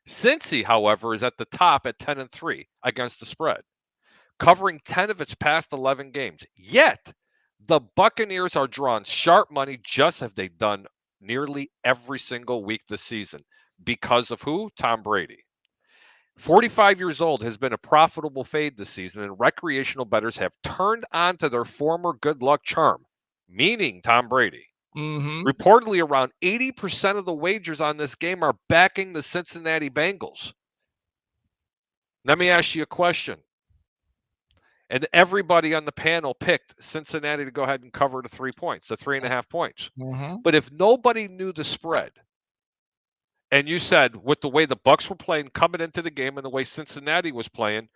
Cincy, however, is at the top at 10-3 against the spread, covering 10 of its past 11 games. Yet, the Buccaneers are drawn sharp money, just as they've done nearly every single week this season. Because of who? Tom Brady. 45 years old, has been a profitable fade this season, and recreational bettors have turned on to their former good luck charm, meaning Tom Brady. Mm-hmm. Reportedly, around 80% of the wagers on this game are backing the Cincinnati Bengals. Let me ask you a question. And everybody on the panel picked Cincinnati to go ahead and cover the 3 points, the 3.5 points. But if nobody knew the spread, and you said with the way the Bucs were playing coming into the game and the way Cincinnati was playing,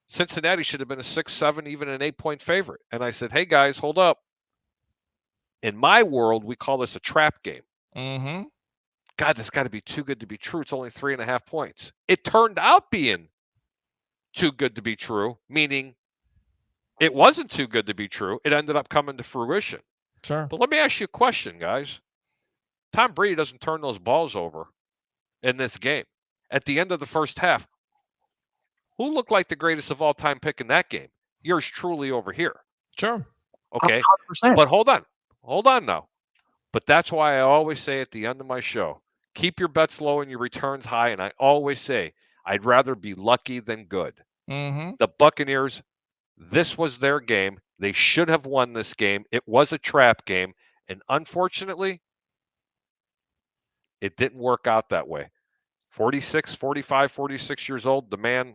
Cincinnati should have been a 6, 7, even an 8-point favorite. And I said, hey, guys, hold up. In my world, we call this a trap game. God, this got to be too good to be true. It's only 3.5 points. It turned out being too good to be true, meaning it wasn't too good to be true. It ended up coming to fruition. Sure. But let me ask you a question, guys. Tom Brady doesn't turn those balls over in this game. At the end of the first half, who looked like the greatest of all time pick in that game? Yours truly over here. Sure. Okay. 100%. But hold on now. But that's why I always say at the end of my show, keep your bets low and your returns high. And I always say, I'd rather be lucky than good. The Buccaneers, this was their game. They should have won this game. It was a trap game. And unfortunately, it didn't work out that way. 46 years old. The man,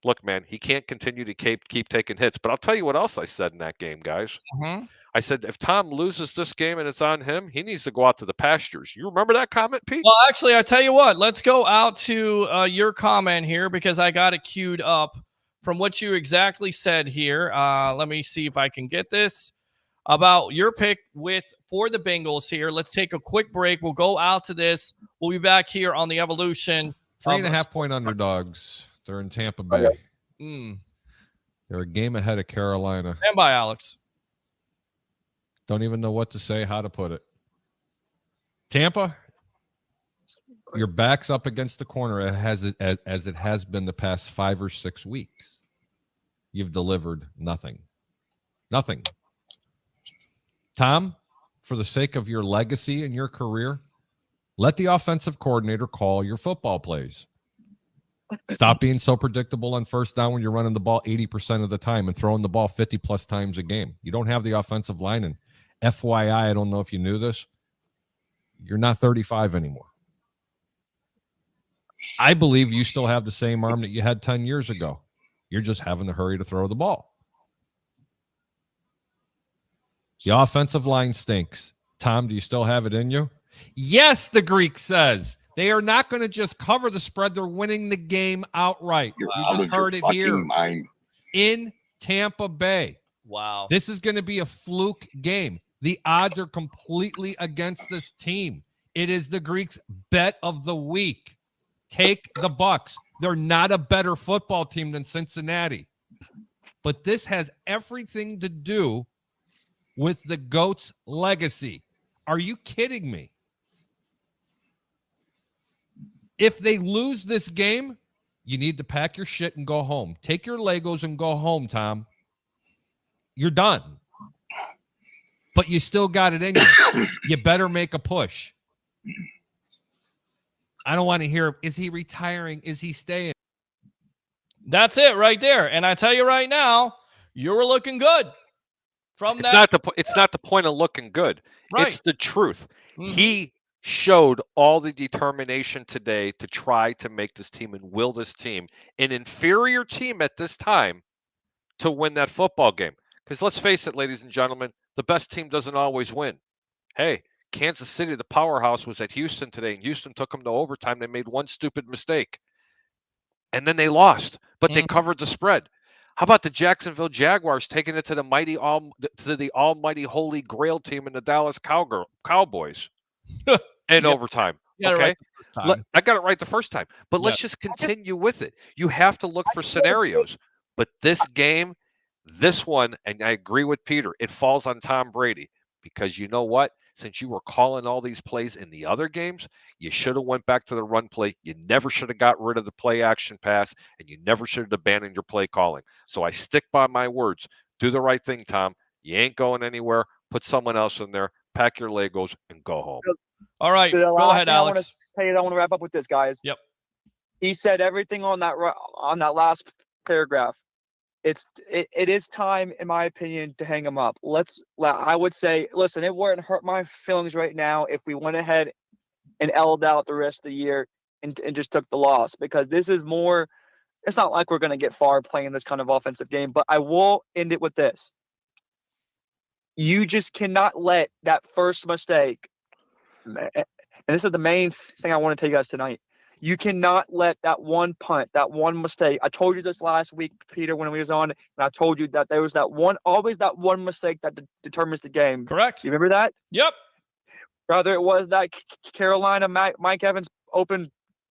look, man, he can't continue to keep taking hits. But I'll tell you what else I said in that game, guys. I said, if Tom loses this game and it's on him, he needs to go out to the pastures. You remember that comment, Pete? Well, actually, I tell you what, let's go out to your comment here because I got it queued up from what you exactly said here. Let me see if I can get this about your pick for the Bengals here. Let's take a quick break. We'll go out to this. We'll be back here on the evolution. 3.5 point underdogs. They're in Tampa Bay. They're a game ahead of Carolina. Stand by, Alex. Don't even know what to say, how to put it. Tampa, your back's up against the corner as it has been the past 5 or 6 weeks. You've delivered nothing. Nothing. Tom, for the sake of your legacy and your career, let the offensive coordinator call your football plays. Stop being so predictable on first down when you're running the ball 80% of the time and throwing the ball 50-plus times a game. You don't have the offensive line. And FYI, I don't know if you knew this, you're not 35 anymore. I believe you still have the same arm that you had 10 years ago. You're just having to hurry to throw the ball. The offensive line stinks. Tom, do you still have it in you? Yes, the Greek says. They are not going to just cover the spread. They're winning the game outright. You just heard it here in Tampa Bay. Wow. This is going to be a fluke game. The odds are completely against this team. It is the Greeks' bet of the week. Take the Bucs. They're not a better football team than Cincinnati. But this has everything to do with the GOAT's legacy. Are you kidding me? If they lose this game, you need to pack your shit and go home. Take your Legos and go home, Tom. You're done. But you still got it in you. You better make a push. I don't want to hear, is he retiring? Is he staying? That's it right there. And I tell you right now, you were looking good. It's not the point of looking good. Right. It's the truth. He showed all the determination today to try to make this team and will this team an inferior team at this time to win that football game. Because let's face it, ladies and gentlemen, the best team doesn't always win. Hey, Kansas City, the powerhouse, was at Houston today, and Houston took them to overtime. They made one stupid mistake, and then they lost, but they covered the spread. How about the Jacksonville Jaguars taking it to the almighty holy grail team in the Dallas Cowboys in overtime? Okay, I got it right the first time. But let's just continue with it. You have to look for scenarios. But this game, this one, and I agree with Peter, it falls on Tom Brady because you know what? Since you were calling all these plays in the other games, you should have went back to the run play. You never should have got rid of the play action pass, and you never should have abandoned your play calling. So I stick by my words. Do the right thing, Tom. You ain't going anywhere. Put someone else in there. Pack your Legos and go home. All right. Go ahead, Alex. I want to wrap up with this, guys. Yep. He said everything on that last paragraph. It is time, in my opinion, to hang him up. I would say, listen, it wouldn't hurt my feelings right now if we went ahead and L'd out the rest of the year and just took the loss, because this is more it's not like we're going to get far playing this kind of offensive game. But I will end it with this. You just cannot let that first mistake, and this is the main thing I want to tell you guys tonight. You cannot let that one punt, that one mistake. I told you this last week, Peter, when we was on, and I told you that there was always that one mistake that determines the game. Correct. You remember that? Yep. Whether it was that Carolina Mike Evans open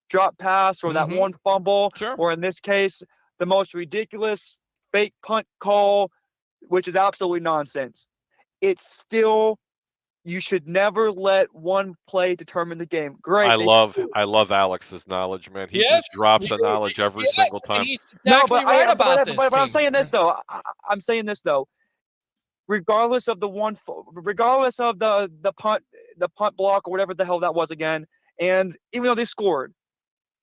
drop pass or that one fumble, or in this case, the most ridiculous fake punt call, which is absolutely nonsense. It's still, you should never let one play determine the game. Great. I love Alex's knowledge, man. He just drops the knowledge every single time. He's exactly right about this. But I'm saying this though. I'm saying this though. Regardless of the punt block or whatever the hell that was again, and even though they scored,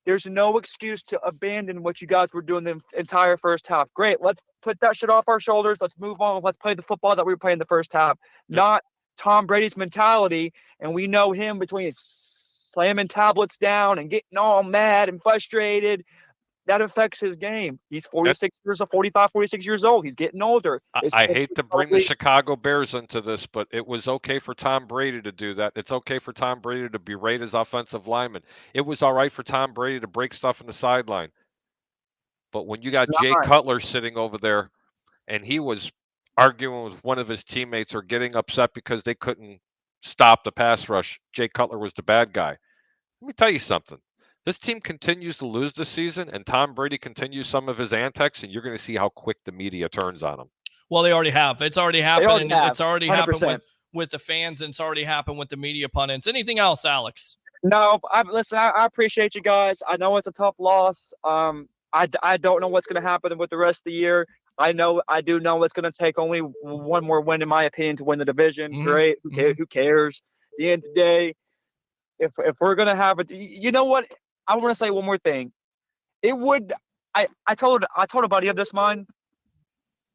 there's no excuse to abandon what you guys were doing the entire first half. Great, let's put that shit off our shoulders. Let's move on. Let's play the football that we were playing the first half, not Tom Brady's mentality. And we know him between slamming tablets down and getting all mad and frustrated. That affects his game. He's 46 years old. He's getting older. I hate to bring the Chicago Bears into this, but it was okay for Tom Brady to do that. It's okay for Tom Brady to berate his offensive lineman. It was all right for Tom Brady to break stuff in the sideline. But when you got Jay Cutler sitting over there and he was arguing with one of his teammates or getting upset because they couldn't stop the pass rush, Jay Cutler was the bad guy. Let me tell you something. This team continues to lose this season, and Tom Brady continues some of his antics, and you're going to see how quick the media turns on him. Well, they already have. It's already happened. It's already happened with the fans, and it's already happened with the media pundits. Anything else, Alex? No, listen, I appreciate you guys. I know it's a tough loss. I don't know what's going to happen with the rest of the year. I do know it's going to take only one more win, in my opinion, to win the division. Great. Who cares? At the end of the day, if we're going to have it, you know what? I want to say one more thing. It would. I told a buddy of this mine.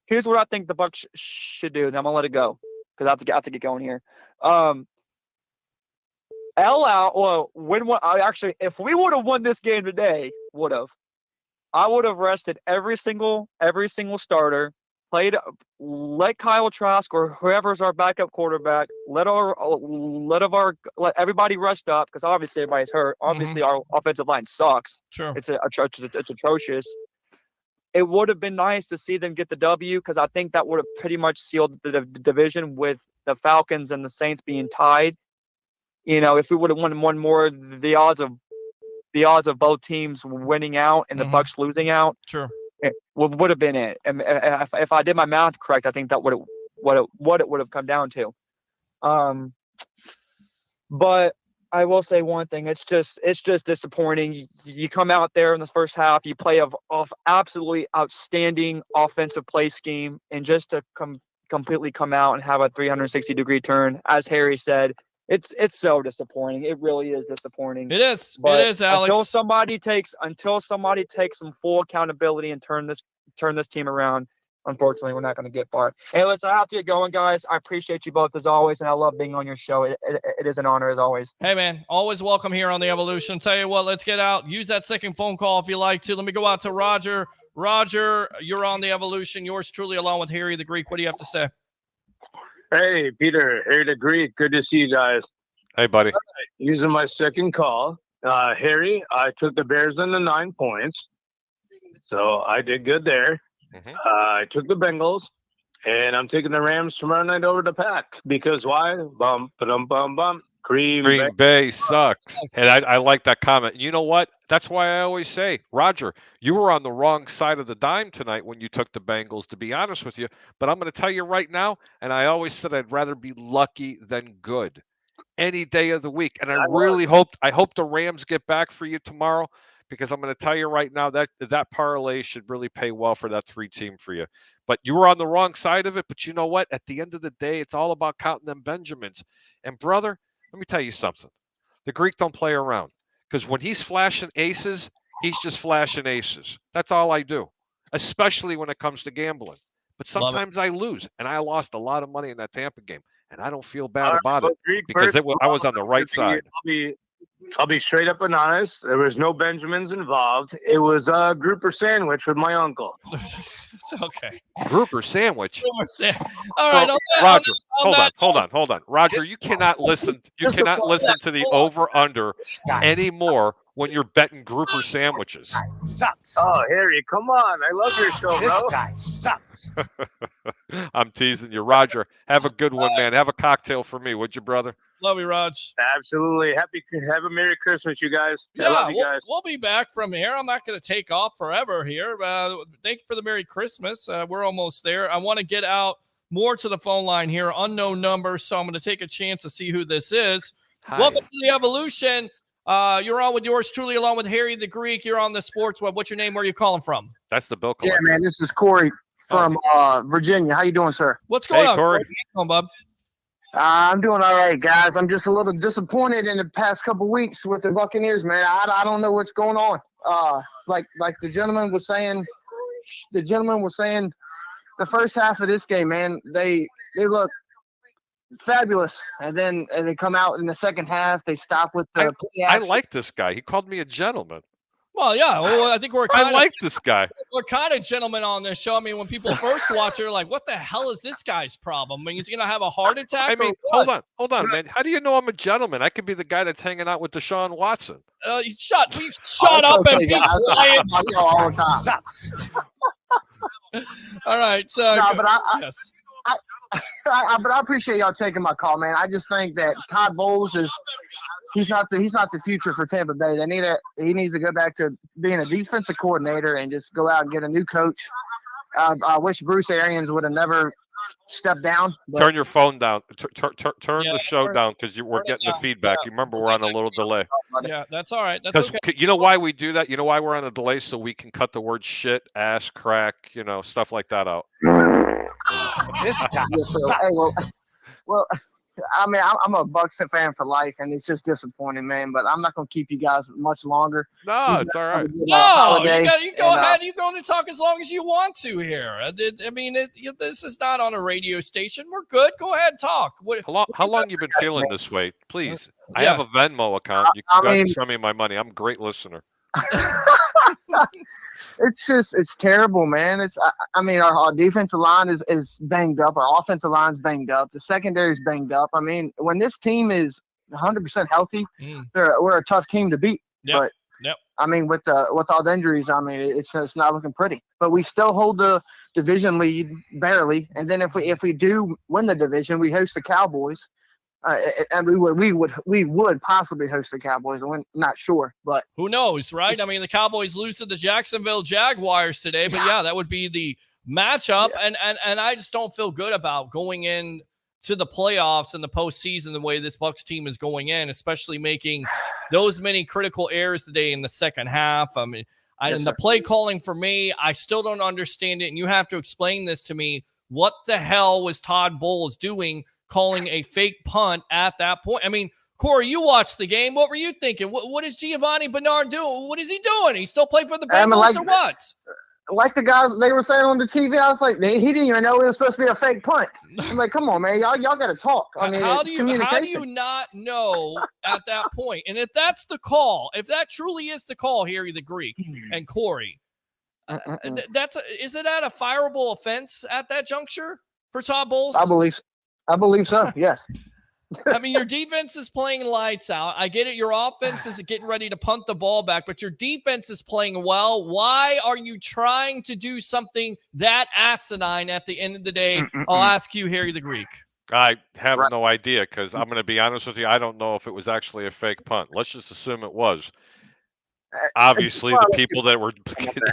Here's what I think the Bucs should do, and I'm gonna let it go because I have to get going here. If we would have won this game today, I would have rested every single starter. Let Kyle Trask or whoever's our backup quarterback, let everybody rest up because obviously everybody's hurt. Obviously our offensive line sucks. Sure. It's atrocious. It would have been nice to see them get the W because I think that would have pretty much sealed the division with the Falcons and the Saints being tied. You know, if we would have won one more, the odds of both teams winning out and the Bucs losing out. Sure. It would have been it. And if I did my math correct, I think that what it would have come down to. But I will say one thing: it's just disappointing. You come out there in the first half, you play off absolutely outstanding offensive play scheme, and just to completely come out and have a 360-degree turn, as Harry said. It's so disappointing. It really is disappointing. It is. But it is, Alex. Until somebody takes some full accountability and turn this team around, unfortunately, we're not going to get far. Hey, listen, I have to get going, guys. I appreciate you both as always, and I love being on your show. It is an honor as always. Hey, man, always welcome here on The Evolution. Tell you what, let's get out. Use that second phone call if you like to. Let me go out to Roger. Roger, you're on The Evolution. Yours truly, along with Harry the Greek. What do you have to say? Hey, Peter, Harry the Greek. Good to see you guys. Hey, buddy. Using my second call. Harry, I took the Bears in the 9 points. So I did good there. I took the Bengals, and I'm taking the Rams tomorrow night over the Pack. Because why? Bum, ba-dum, bum, bum. Green Bay sucks. And I like that comment. You know what? That's why I always say, Roger, you were on the wrong side of the dime tonight when you took the Bengals, to be honest with you. But I'm going to tell you right now, and I always said I'd rather be lucky than good any day of the week. And I hope the Rams get back for you tomorrow, because I'm going to tell you right now that parlay should really pay well for that 3-team for you. But you were on the wrong side of it. But you know what? At the end of the day, it's all about counting them Benjamins. And brother, let me tell you something. The Greek don't play around, because when he's flashing aces, he's just flashing aces. That's all I do, especially when it comes to gambling. But sometimes I lose, and I lost a lot of money in that Tampa game, and I don't feel bad about it because I was on the right side. I'll be straight up and honest. There was no Benjamins involved. It was a grouper sandwich with my uncle. It's okay. Grouper sandwich. All right, Roger. Hold on. Roger, you cannot listen. You cannot listen to the over/under anymore when you're betting grouper sandwiches. Oh, Harry, come on! I love your show, This bro. guy sucks. I'm teasing you, Roger. Have a good one, man. Have a cocktail for me, would you, brother? Love you, Raj. Absolutely. Have a Merry Christmas, you guys. I Yeah, love you guys. we'll be back from here. I'm not going to take off forever here. Thank you for the Merry Christmas. We're almost there. I want to get out more to the phone line here. Unknown number, so I'm going to take a chance to see who this is. Hi. Welcome to the Evolution. You're on with yours truly, along with Harry the Greek. You're on the Sports Web. What's your name? Where are you calling from? That's the bill Yeah, collector. man, this is Corey from Virginia. How you doing, sir? What's going on, Corey? How you doing, bub? I'm doing all right, guys. I'm just a little disappointed in the past couple weeks with the Buccaneers, man. I don't know what's going on. Like the gentleman was saying, the first half of this game, man, they look fabulous, and then they come out in the second half. They stop with the play I action. like this guy. He called me a gentleman. Well, yeah. Well, I think we're I like this guy. we're kind of gentlemen on this show. I mean, when people first watch it, they're like, what the hell is this guy's problem? I mean, he's going to have a heart attack? I mean, or hold on, man. How do you know I'm a gentleman? I could be the guy that's hanging out with Deshaun Watson. Shut It's up and okay, be guys. quiet. I know all the time. Sucks. All right. So, No, but yes. but I appreciate y'all taking my call, man. I just think that Todd Bowles he's not the future for Tampa Bay. He needs to go back to being a defensive coordinator and just go out and get a new coach. I wish Bruce Arians would have never stepped down. But Turn your phone down. Turn the show down because we're getting the feedback. You remember we're on a little delay. Yeah, that's all right. That's okay. You know why we do that? You know why we're on a delay? So we can cut the word shit, ass, crack, stuff like that out. This guy yes, sir. sucks. Hey, well, I mean, I'm a Bucs fan for life, and it's just disappointing, man. But I'm not going to keep you guys much longer. No, it's all right. No, you go ahead. You go and talk as long as you want to here. This is not on a radio station. We're good. Go ahead and talk. How long you been feeling this way? Please. I Yes. have a Venmo account. You can go ahead and send me my money. I'm a great listener. It's terrible, man. Our defensive line is banged up. Our offensive line's banged up. The secondary is banged up. I mean, when this team is 100% healthy, we're a tough team to beat. Yep. But I mean, with all the injuries, I mean, it's not looking pretty. But we still hold the division lead barely. And then if we do win the division, we host the Cowboys. And we would possibly host the Cowboys. I'm not sure, but who knows, right? I mean, the Cowboys lose to the Jacksonville Jaguars today, but yeah, that would be the matchup. Yeah. And I just don't feel good about going in to the playoffs and the postseason the way this Bucs team is going in, especially making those many critical errors today in the second half. I mean, and the play calling for me, I still don't understand it. And you have to explain this to me. What the hell was Todd Bowles doing calling a fake punt at that point? I mean, Corey, you watched the game. What were you thinking? What is Giovanni Bernard doing? What is he doing? He still playing for the Bengals or what? Like the guys, they were saying on the TV, I was like, he didn't even know it was supposed to be a fake punt. I'm like, come on, man. Y'all got to talk. I mean, how do you not know at that point? And if that's the call, if that truly is the call, Harry the Greek and Corey, is it at a fireable offense at that juncture for Todd Bowles? I believe so, yes. I mean, your defense is playing lights out. I get it. Your offense is getting ready to punt the ball back, but your defense is playing well. Why are you trying to do something that asinine at the end of the day? I'll ask you, Harry the Greek. I have no idea because I'm going to be honest with you. I don't know if it was actually a fake punt. Let's just assume it was. Obviously, the people that were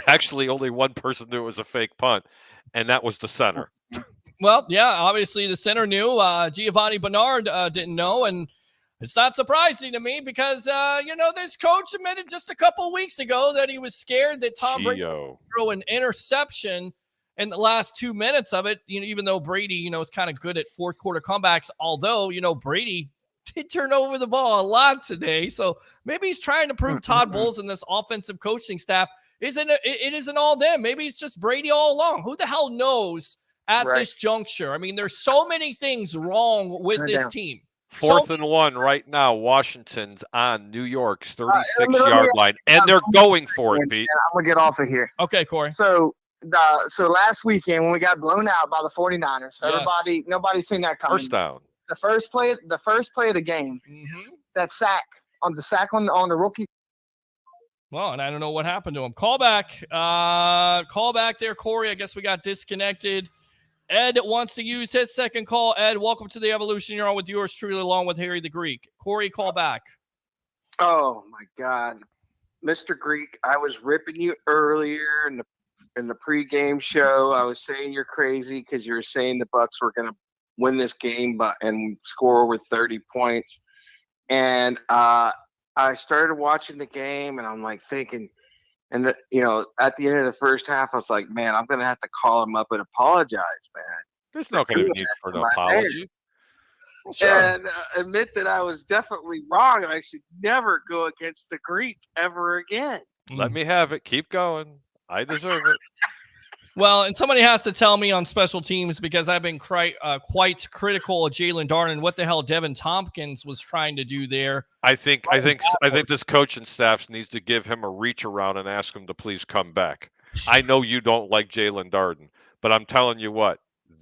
actually only one person knew it was a fake punt, and that was the center. Well, yeah, obviously the center knew. Giovanni Bernard didn't know, and it's not surprising to me because, this coach admitted just a couple weeks ago that he was scared that Tom Brady was going to throw an interception in the last 2 minutes of it, even though Brady, is kind of good at fourth quarter comebacks, although, Brady did turn over the ball a lot today. So maybe he's trying to prove Todd Bowles and this offensive coaching staff it isn't all them. Maybe it's just Brady all along. Who the hell knows? At this juncture. I mean, there's so many things wrong with this team. 4th and 1 right now. Washington's on New York's 36-yard me- line, and they're going for it, Pete. I'm gonna get off of here. Okay, Corey. So last weekend when we got blown out by the 49ers, nobody's seen that coming. First down. The first play of the game, that sack on the rookie. Well, and I don't know what happened to him. Call back there, Corey. I guess we got disconnected. Ed wants to use his second call. Ed, welcome to the Evolution. You're on with yours truly, along with Harry the Greek. Corey, call back. Oh my God, Mr. Greek, I was ripping you earlier in the pregame show. I was saying you're crazy because you were saying the Bucs were going to win this game and score over 30 points. And I started watching the game, and I'm like thinking, and at the end of the first half, I was like, man, I'm going to have to call him up and apologize, man. There's no kind of need for an apology. Sure. And admit that I was definitely wrong, and I should never go against the Greek ever again. Let me have it. Keep going. I deserve it. Well, and somebody has to tell me on special teams, because I've been quite critical of Jalen Darden. What the hell Devin Tompkins was trying to do there? I think this coaching staff needs to give him a reach around and ask him to please come back. I know you don't like Jalen Darden, but I'm telling you what,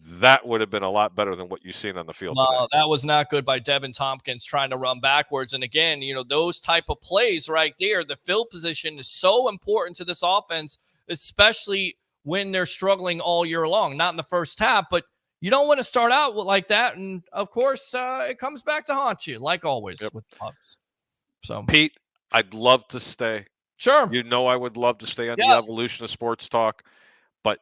that would have been a lot better than what you've seen on the field today. That was not good by Devin Tompkins trying to run backwards. And again, those type of plays right there, the field position is so important to this offense, especially when they're struggling all year long. Not in the first half, but you don't want to start out like that. And of course, it comes back to haunt you, like always with the Bucs. So, Pete, I'd love to stay. Sure. I would love to stay on the Evolution of Sports Talk, but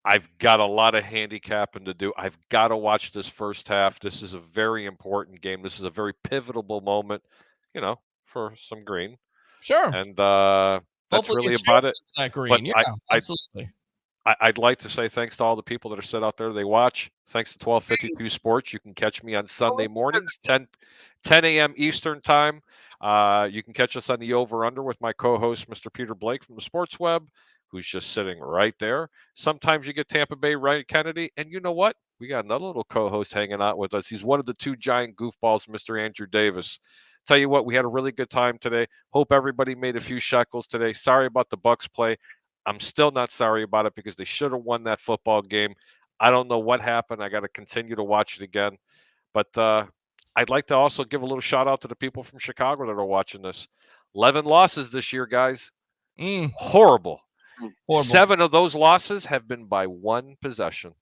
I've got a lot of handicapping to do. I've got to watch this first half. This is a very important game. This is a very pivotal moment, for some green. Sure. And that's hopefully really about it. That green. But yeah, absolutely. I'd like to say thanks to all the people that are set out there. They watch. Thanks to 1252 Sports. You can catch me on Sunday mornings, 10 a.m. Eastern time. You can catch us on the Over-Under with my co-host, Mr. Peter Blake from the Sports Web, who's just sitting right there. Sometimes you get Tampa Bay Ryan Kennedy. And you know what? We got another little co-host hanging out with us. He's one of the two giant goofballs, Mr. Andrew Davis. Tell you what, we had a really good time today. Hope everybody made a few shekels today. Sorry about the Bucs play. I'm still not sorry about it because they should have won that football game. I don't know what happened. I got to continue to watch it again. But I'd like to also give a little shout out to the people from Chicago that are watching this. 11 losses this year, guys. Horrible. 7 of those losses have been by one possession.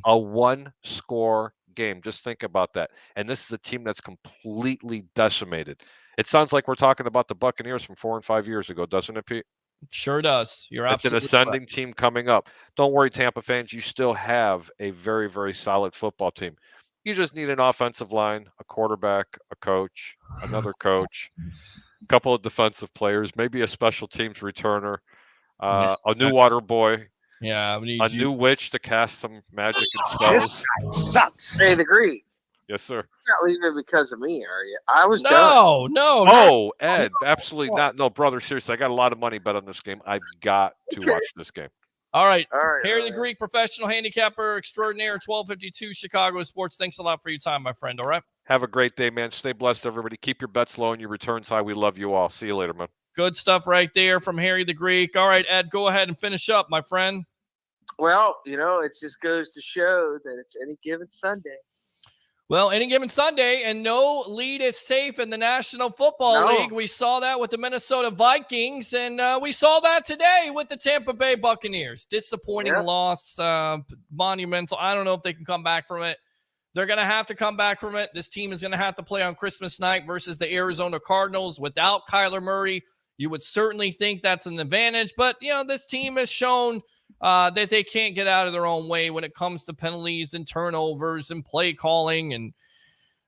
A one-score game. Just think about that. And this is a team that's completely decimated. It sounds like we're talking about the Buccaneers from 4 and 5 years ago, doesn't it, Pete? Sure does. You're absolutely It's an ascending team coming up. Don't worry, Tampa fans. You still have a very, very solid football team. You just need an offensive line, a quarterback, a coach, another coach, a couple of defensive players, maybe a special teams returner, a new water boy. Yeah, a new witch to cast some magic and spells. Sucks. Hey, the Greek. Yes, sir. You're not leaving because of me, are you? I was done. No. Oh, Ed, absolutely not. No, brother, seriously, I got a lot of money bet on this game. I've got to watch this game. All right. Harry the Greek, professional handicapper extraordinaire, 1252 Chicago Sports. Thanks a lot for your time, my friend. All right. Have a great day, man. Stay blessed, everybody. Keep your bets low and your returns high. We love you all. See you later, man. Good stuff right there from Harry the Greek. All right, Ed, go ahead and finish up, my friend. Well, it just goes to show that it's any given Sunday. Well, any given Sunday, and no lead is safe in the National Football League. We saw that with the Minnesota Vikings, and we saw that today with the Tampa Bay Buccaneers. Disappointing loss, monumental. I don't know if they can come back from it. They're going to have to come back from it. This team is going to have to play on Christmas night versus the Arizona Cardinals without Kyler Murray. You would certainly think that's an advantage, but, this team has shown that they can't get out of their own way when it comes to penalties and turnovers and play calling. And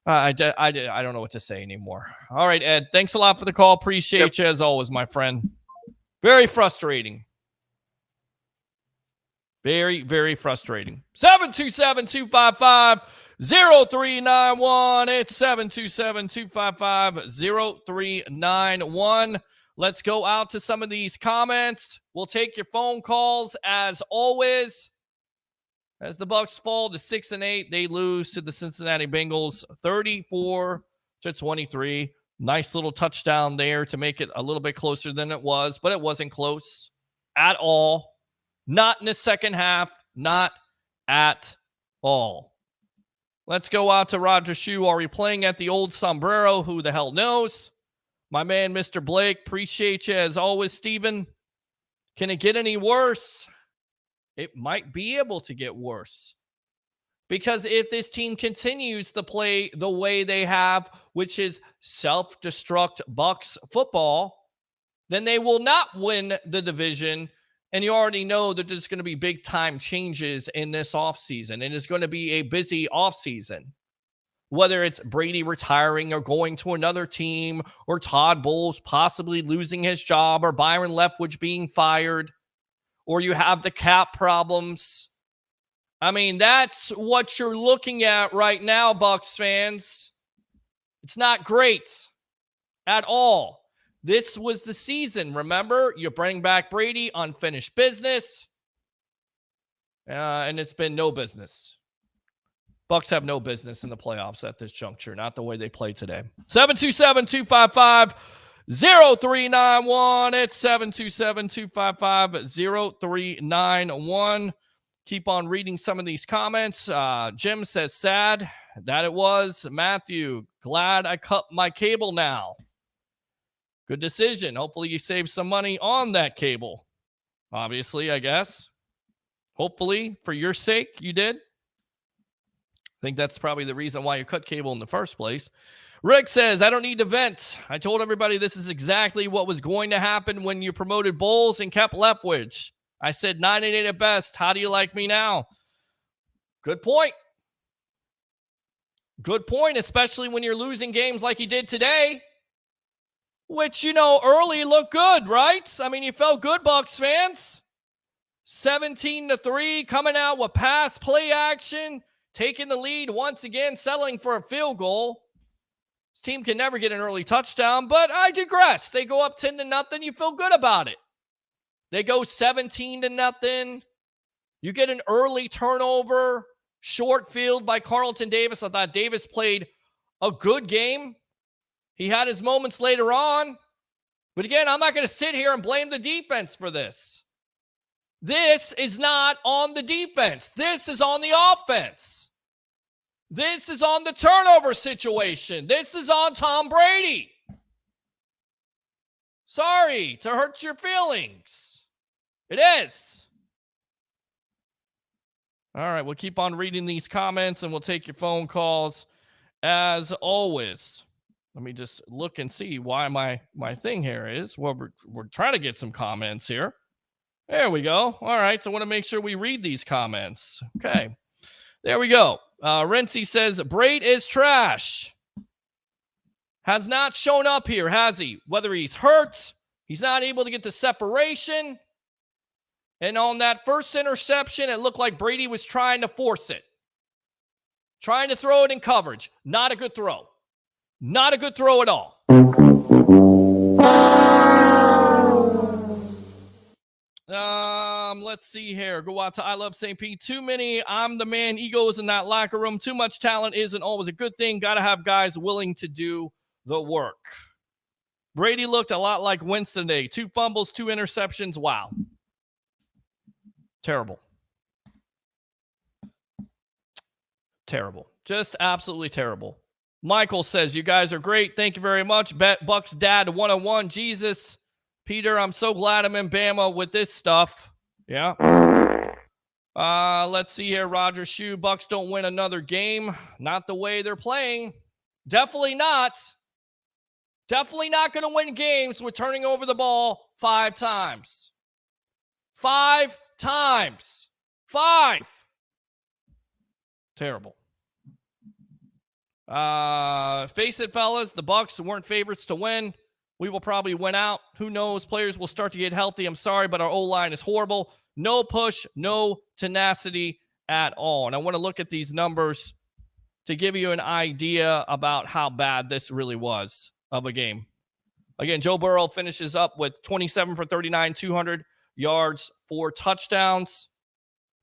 I don't know what to say anymore. All right, Ed, thanks a lot for the call. Appreciate you as always, my friend. Very frustrating. Very, very frustrating. 727-255-0391. It's 727-255-0391. Let's go out to some of these comments. We'll take your phone calls as always. As the Bucs fall to 6-8, they lose to the Cincinnati Bengals 34-23. Nice little touchdown there to make it a little bit closer than it was, but it wasn't close at all. Not in the second half. Not at all. Let's go out to Roger Shue. Are we playing at the old Sombrero? Who the hell knows? My man, Mr. Blake. Appreciate you as always, Steven. Can it get any worse? It might be able to get worse. Because if this team continues to play the way they have, which is self-destruct Bucs football, then they will not win the division. And you already know that there's going to be big-time changes in this offseason. And it's going to be a busy offseason. Whether it's Brady retiring or going to another team, or Todd Bowles possibly losing his job, or Byron Leftwich being fired, or you have the cap problems. I mean, that's what you're looking at right now, Bucs fans. It's not great at all. This was the season. Remember, you bring back Brady, unfinished business, and it's been no business. Bucs have no business in the playoffs at this juncture, not the way they play today. 727-255-0391. It's 727-255-0391. Keep on reading some of these comments. Jim says, sad that it was. Matthew, glad I cut my cable now. Good decision. Hopefully you save some money on that cable. Obviously, I guess. Hopefully, for your sake, you did. I think that's probably the reason why you cut cable in the first place. Rick says, I don't need to vent. I told everybody this is exactly what was going to happen when you promoted Bowles and kept Leftwich. I said 9-8 at best. How do you like me now? Good point. Good point, especially when you're losing games like you did today. Which, you know, early looked good, right? I mean, you felt good, Bucs fans. 17-3, coming out with pass play action, taking the lead once again, settling for a field goal. This team can never get an early touchdown, but I digress. They go up 10-0. You feel good about it. They go 17-0. You get an early turnover, short field by Carlton Davis. I thought Davis played a good game. He had his moments later on. But again, I'm not going to sit here and blame the defense for this. This is not on the defense. This is on the offense. This is on the turnover situation. This is on Tom Brady. Sorry to hurt your feelings. It is. All right, we'll keep on reading these comments and we'll take your phone calls as always. Let me just look and see why my thing here is. Well, we're trying to get some comments here. There we go. All right, so I want to make sure we read these comments. Okay, there we go. Renzi says, Braid is trash. Has not shown up here, has he? Whether he's hurt, he's not able to get the separation. And on that first interception, it looked like Brady was trying to force it. Trying to throw it in coverage. Not a good throw. Not a good throw at all. Let's see here. Go out to I Love St. Pete. Too many I'm the man egos in that locker room. Too much talent isn't always a good thing. Got to have guys willing to do the work. Brady looked a lot like Winston today. 2 fumbles, 2 interceptions. Wow. Terrible. Terrible. Just absolutely terrible. Michael says, you guys are great. Thank you very much. Bucs Dad 101. Jesus. Peter, I'm so glad I'm in Bama with this stuff. Yeah. Let's see here. Roger Shue. Bucs don't win another game. Not the way they're playing. Definitely not. Definitely not going to win games with turning over the ball 5 times. 5 times. 5. Terrible. Face it, fellas. The Bucs weren't favorites to win. We will probably win out. Who knows? Players will start to get healthy. I'm sorry, but our O-line is horrible. No push, no tenacity at all. And I want to look at these numbers to give you an idea about how bad this really was of a game. Again, Joe Burrow finishes up with 27 for 39, 200 yards, 4 touchdowns.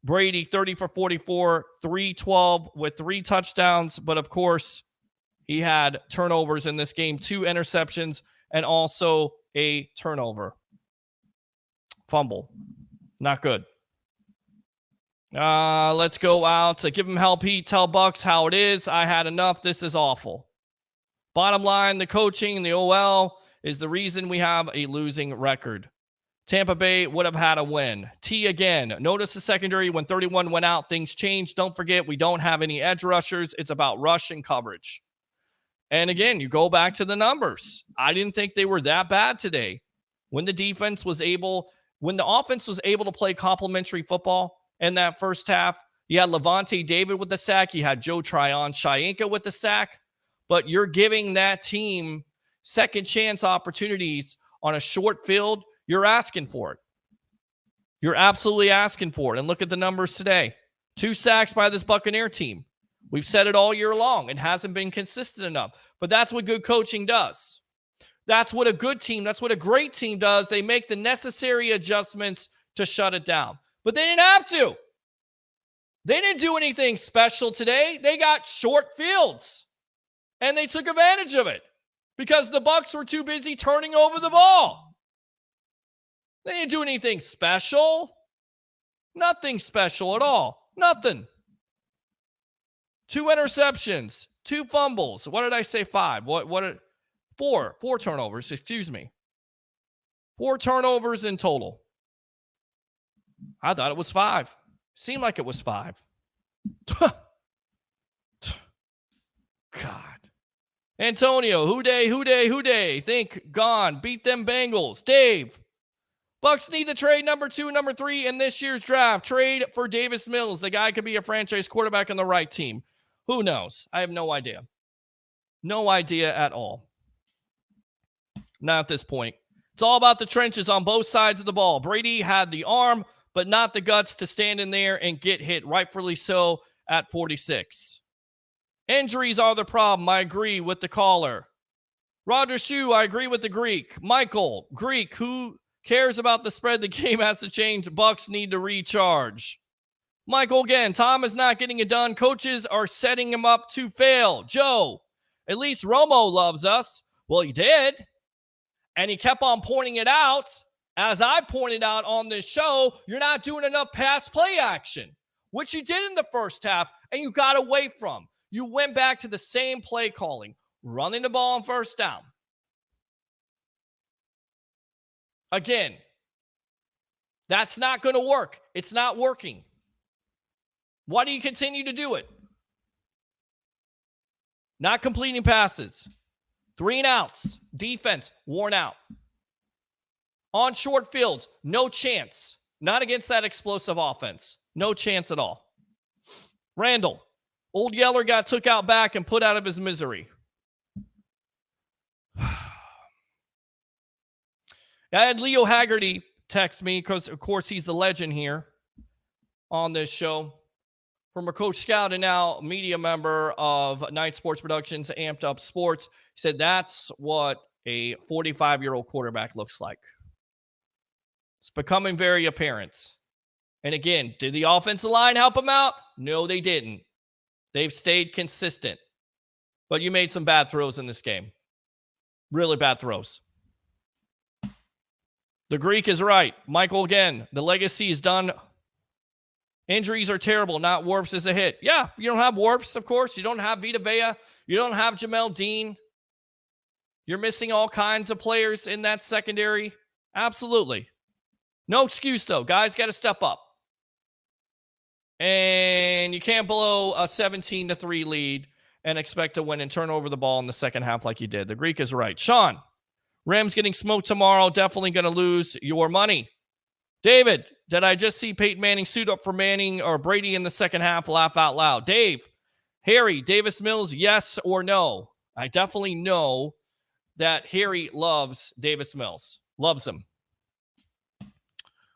Brady, 30 for 44, 312 with 3 touchdowns. But, of course, he had turnovers in this game, 2 interceptions, and also a turnover. Fumble. Not good. Let's go out. Give him hell, Pete. Tell Bucs how it is. I had enough. This is awful. Bottom line, the coaching and the OL is the reason we have a losing record. Tampa Bay would have had a win. T again. Notice the secondary when 31 went out, things changed. Don't forget, we don't have any edge rushers. It's about rush and coverage. And again, you go back to the numbers. I didn't think they were that bad today. When the offense was able to play complementary football in that first half, you had Levante David with the sack. You had Joe Tryon-Shoyinka with the sack. But you're giving that team second chance opportunities on a short field. You're asking for it. You're absolutely asking for it. And look at the numbers today. 2 sacks by this Buccaneer team. We've said it all year long. It hasn't been consistent enough. But that's what good coaching does. That's what a good team, that's what a great team does. They make the necessary adjustments to shut it down. But they didn't have to. They didn't do anything special today. They got short fields. And they took advantage of it because the Bucs were too busy turning over the ball. They didn't do anything special. Nothing special at all. Nothing. 2 interceptions, 2 fumbles. What did I say? 5. Four turnovers, excuse me. 4 turnovers in total. I thought it was 5. Seemed like it was 5. God. Antonio, who day? Think gone. Beat them Bengals. Dave. Bucs need to trade number 2, number 3 in this year's draft. Trade for Davis Mills. The guy could be a franchise quarterback on the right team. Who knows? I have no idea. No idea at all. Not at this point. It's all about the trenches on both sides of the ball. Brady had the arm, but not the guts to stand in there and get hit, rightfully so, at 46. Injuries are the problem. I agree with the caller. Roger Shue, I agree with the Greek. Michael, Greek, who cares about the spread? The game has to change. Bucs need to recharge. Michael again, Tom is not getting it done. Coaches are setting him up to fail. Joe, at least Romo loves us. Well, he did. And he kept on pointing it out. As I pointed out on this show, you're not doing enough pass play action, which you did in the first half, and you got away from. You went back to the same play calling, running the ball on first down. Again, that's not going to work. It's not working. Why do you continue to do it? Not completing passes. 3 and outs. Defense worn out. On short fields, no chance. Not against that explosive offense. No chance at all. Randall. Old Yeller got took out back and put out of his misery. I had Leo Haggerty text me because, of course, he's the legend here on this show. Former Coach Scout and now media member of Night Sports Productions, Amped Up Sports. He said that's what a 45-year-old quarterback looks like. It's becoming very apparent. And again, did the offensive line help him out? No, they didn't. They've stayed consistent. But you made some bad throws in this game. Really bad throws. The Greek is right. Michael again, the legacy is done. Injuries are terrible. Not Wirfs is a hit. Yeah, you don't have Wirfs, of course. You don't have Vita Vea. You don't have Jamel Dean. You're missing all kinds of players in that secondary. Absolutely. No excuse, though. Guys got to step up. And you can't blow a 17-3 lead and expect to win and turn over the ball in the second half like you did. The Greek is right. Sean, Rams getting smoked tomorrow. Definitely going to lose your money. David, did I just see Peyton Manning suit up for Manning or Brady in the second half? Laugh out loud. Dave, Harry, Davis Mills, yes or no? I definitely know that Harry loves Davis Mills. Loves him.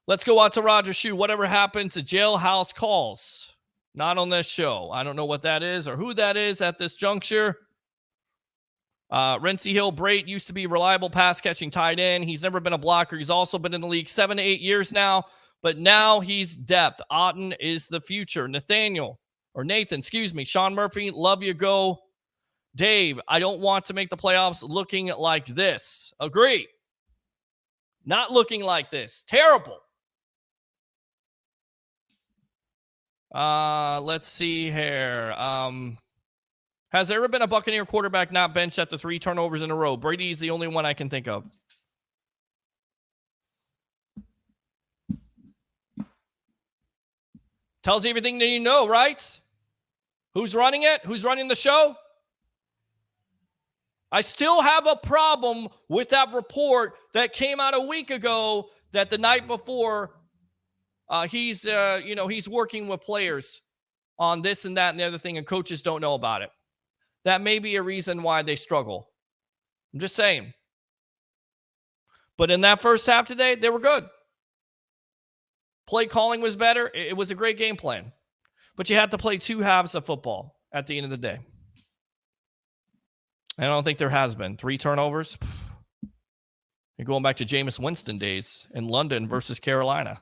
Let's go out to Roger Shue. Whatever happened to jailhouse calls? Not on this show. I don't know what that is or who that is at this juncture. Rency Hill Brait used to be reliable pass catching tight end. He's never been a blocker. He's also been in the league 7 to 8 years now. but now he's depth. Otten is the future. Nathan, Sean Murphy, love you, go. Dave, I don't want to make the playoffs looking like this. Agree. Not looking like this. Terrible. Let's see here. Has there ever been a Buccaneer quarterback not benched after 3 turnovers in a row? Brady is the only one I can think of. Tells you everything that you know, right? Who's running it? Who's running the show? I still have a problem with that report that came out a week ago that the night before he's working with players on this and that and the other thing, and coaches don't know about it. That may be a reason why they struggle. I'm just saying. But in that first half today, they were good. Play calling was better. It was a great game plan. But you had to play 2 halves of football at the end of the day. I don't think there has been. 3 turnovers. You're going back to Jameis Winston days in London versus Carolina.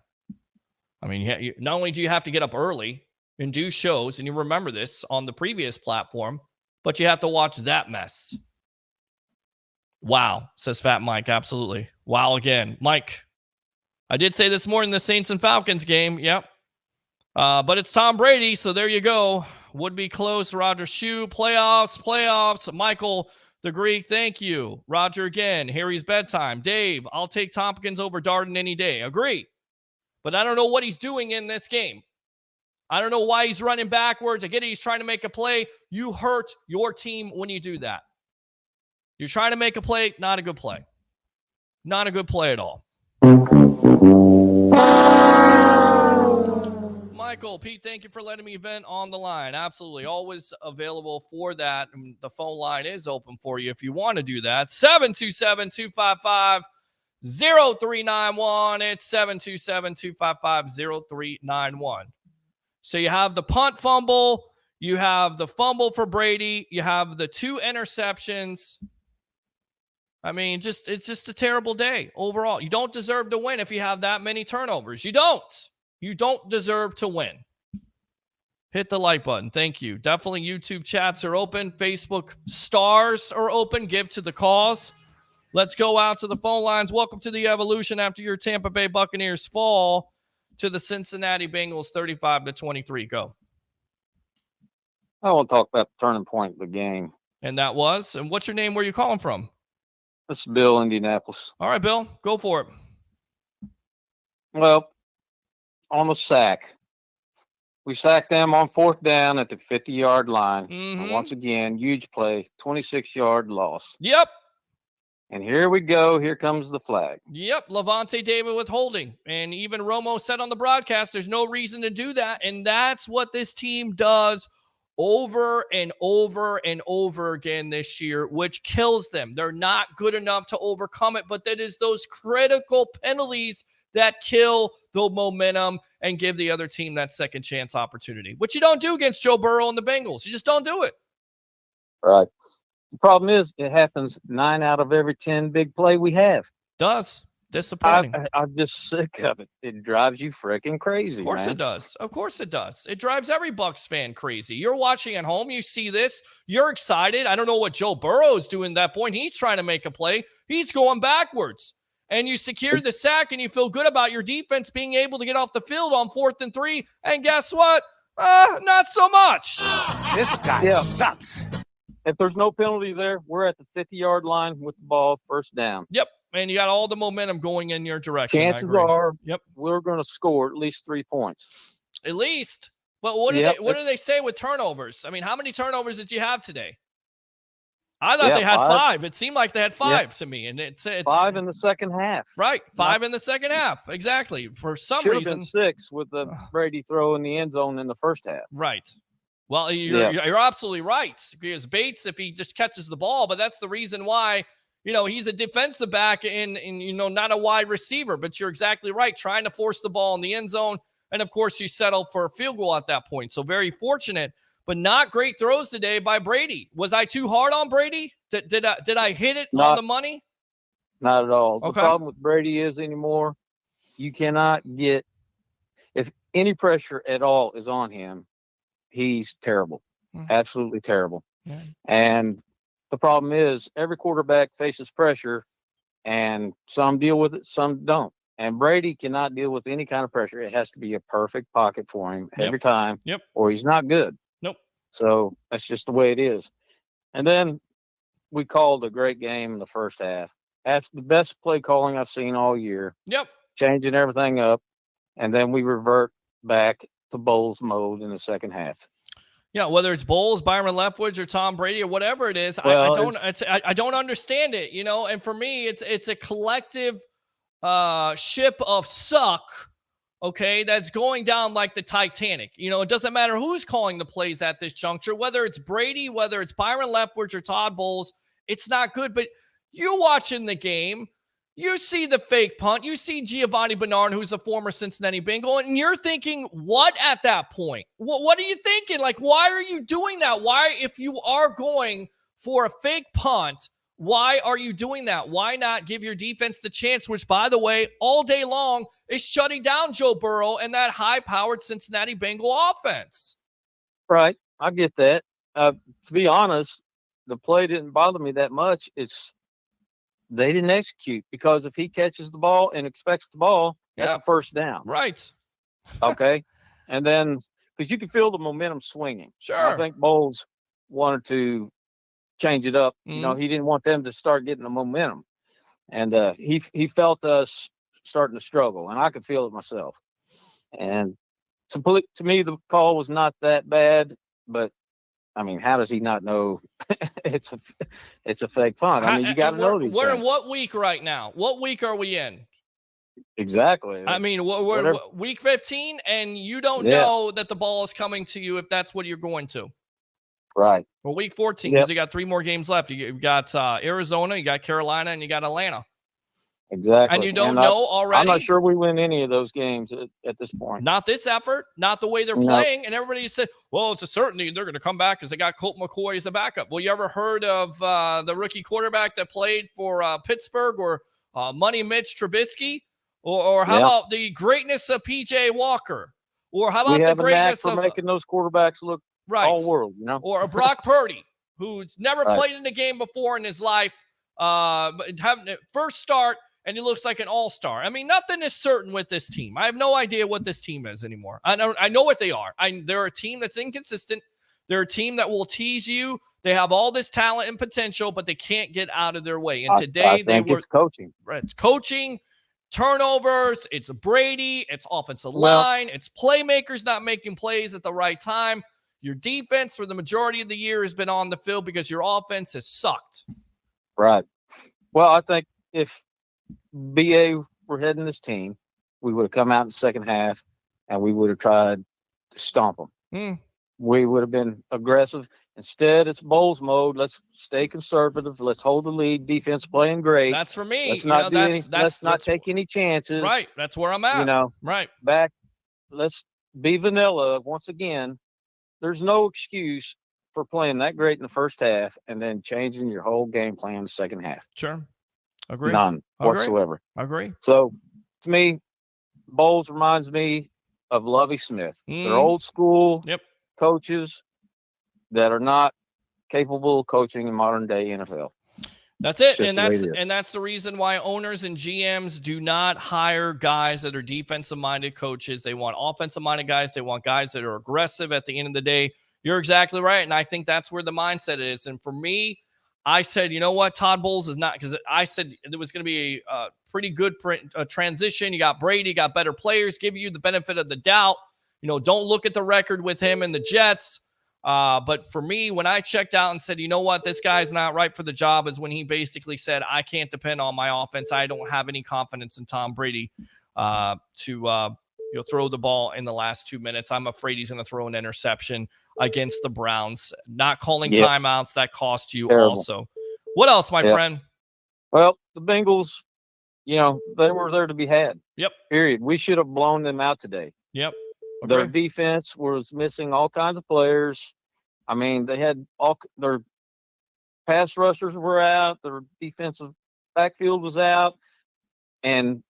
I mean, not only do you have to get up early and do shows, and you remember this on the previous platform, but you have to watch that mess. Wow, says Fat Mike. Absolutely. Wow again. Mike, I did say this morning the Saints and Falcons game. Yep. But it's Tom Brady, so there you go. Would be close. Roger Shoe. Playoffs. Michael the Greek, thank you. Roger again. Harry's bedtime. Dave, I'll take Tompkins over Darden any day. Agree. But I don't know what he's doing in this game. I don't know why he's running backwards. I get it. He's trying to make a play. You hurt your team when you do that. You're trying to make a play. Not a good play. Not a good play at all. Michael, Pete, thank you for letting me vent on the line. Absolutely. Always available for that. And the phone line is open for you if you want to do that. 727-255-0391. It's 727-255-0391. So you have the punt fumble. You have the fumble for Brady. You have the 2 interceptions. I mean, it's just a terrible day overall. You don't deserve to win if you have that many turnovers. You don't. You don't deserve to win. Hit the like button. Thank you. Definitely YouTube chats are open. Facebook stars are open. Give to the cause. Let's go out to the phone lines. Welcome to the evolution after your Tampa Bay Buccaneers fall to the Cincinnati Bengals 35-23. Go. I want to talk about the turning point of the game. And that was? And what's your name? Where are you calling from? This is Bill, Indianapolis. All right, Bill. Go for it. Well, on the sack. We sacked them on 4th down at the 50-yard line. Mm-hmm. And once again, huge play, 26-yard loss. Yep. And here we go. Here comes the flag. Yep. Levante David with holding. And even Romo said on the broadcast, there's no reason to do that. And that's what this team does over and over and over again this year, which kills them. They're not good enough to overcome it, but that is those critical penalties that kill the momentum and give the other team that second chance opportunity, which you don't do against Joe Burrow and the Bengals. You just don't do it. Right. The problem is it happens 9 out of every 10 big play we have. Does. Disappointing. I'm just sick of it. It drives you freaking crazy. Of course man. it does. Of course it does. It drives every Bucs fan crazy. You're watching at home. You see this. You're excited. I don't know what Joe Burrow is doing at that point. He's trying to make a play. He's going backwards. And you secure the sack and you feel good about your defense being able to get off the field on 4th and 3. And guess what? Not so much. This guy sucks. If there's no penalty there, we're at the 50-yard line with the ball, 1st down. Yep. And you got all the momentum going in your direction. Chances are we're going to score at least 3 points. At least. But what do they say with turnovers? I mean, how many turnovers did you have today? I thought they had 5. It seemed like they had 5 to me. And it's 5 in the second half. Right. 5 in the second half. Exactly. For some Should reason. Have been 6 with the Brady throw in the end zone in the first half. Right. Well, you're absolutely right. Because Bates, if he just catches the ball, but that's the reason why, he's a defensive back and not a wide receiver. But you're exactly right. Trying to force the ball in the end zone. And, of course, you settled for a field goal at that point. So very fortunate. But not great throws today by Brady. Was I too hard on Brady? Did I hit it on the money? Not at all. Okay. The problem with Brady is anymore, you cannot get any pressure at all is on him, he's terrible, absolutely terrible. Yeah. And the problem is every quarterback faces pressure, and some deal with it, some don't. And Brady cannot deal with any kind of pressure. It has to be a perfect pocket for him every time, or he's not good. Nope. So that's just the way it is. And then we called a great game in the first half. That's the best play calling I've seen all year. Yep. Changing everything up. And then we revert back to Bowles mode in the second half. Yeah, whether it's Bowles, Byron Leftwich, or Tom Brady, or whatever it is, Well, I don't understand it, And for me, it's a collective ship of suck, okay, that's going down like the Titanic. It doesn't matter who's calling the plays at this juncture, whether it's Brady, whether it's Byron Leftwich or Todd Bowles, it's not good. But you're watching the game. You see the fake punt. You see Giovanni Bernard, who's a former Cincinnati Bengal, and you're thinking, what at that point? What are you thinking? Like, why are you doing that? Why, if you are going for a fake punt, why are you doing that? Why not give your defense the chance, which, by the way, all day long is shutting down Joe Burrow and that high-powered Cincinnati Bengal offense? Right. I get that. To be honest, the play didn't bother me that much. They didn't execute, because if he catches the ball and expects the ball, that's a first down. Right. Okay. And then, because you can feel the momentum swinging. Sure. I think Bowles wanted to change it up. He didn't want them to start getting the momentum. And he felt us starting to struggle, and I could feel it myself. And to me, the call was not that bad, but I mean, how does he not know it's a fake punt? I mean, you got to know these We're things. in what week right now? What week are we in? Exactly. I mean, we're week 15, and you don't know that the ball is coming to you if that's what you're going to. Right. Or week 14, because you got 3 more games left. You've got Arizona, you got Carolina, and you got Atlanta. Exactly. And you don't know already. I'm not sure we win any of those games at this point. Not this effort, not the way they're playing. And everybody said, well, it's a certainty they're going to come back because they got Colt McCoy as a backup. Well, you ever heard of the rookie quarterback that played for Pittsburgh, or Money Mitch Trubisky? Or how about the greatness of P.J. Walker? Or how about the greatness of making those quarterbacks look all world, Or Brock Purdy, who's never played in the game before in his life, but having it first start, and he looks like an all-star. I mean, nothing is certain with this team. I have no idea what this team is anymore. I know what they are. They're a team that's inconsistent. They're a team that will tease you. They have all this talent and potential, but they can't get out of their way. And today it's coaching. Right, it's coaching, turnovers, it's Brady, it's offensive line, it's playmakers not making plays at the right time. Your defense for the majority of the year has been on the field because your offense has sucked. Right. Well, I think if BA were heading this team, we would have come out in the second half and we would have tried to stomp them. We would have been aggressive. Instead, it's Bowles mode. Let's stay conservative. Let's hold the lead. Defense playing great. That's for me. Let's not let's not take any chances. Right. That's where I'm at. Right. Let's be vanilla once again. There's no excuse for playing that great in the first half and then changing your whole game plan in the second half. Sure. Agree. None whatsoever. Agree. So, to me, Bowles reminds me of Lovie Smith. They're old school coaches that are not capable of coaching in modern day NFL. That's it. And that's the reason why owners and GMs do not hire guys that are defensive-minded coaches. They want offensive-minded guys. They want guys that are aggressive at the end of the day. You're exactly right. And I think that's where the mindset is. And for me, I said, you know what? Todd Bowles is not, because I said there was going to be a pretty good transition. You got Brady, you got better players, give you the benefit of the doubt. Don't look at the record with him and the Jets. But for me, when I checked out and said, you know what, this guy's not right for the job, is when he basically said, I can't depend on my offense. I don't have any confidence in Tom Brady to throw the ball in the last 2 minutes. I'm afraid he's going to throw an interception against the Browns. Not calling timeouts, that cost you also. What else, my friend? Well, the Bengals, they were there to be had. Yep. Period. We should have blown them out today. Yep. Okay. Their defense was missing all kinds of players. I mean, they had their pass rushers were out. Their defensive backfield was out. And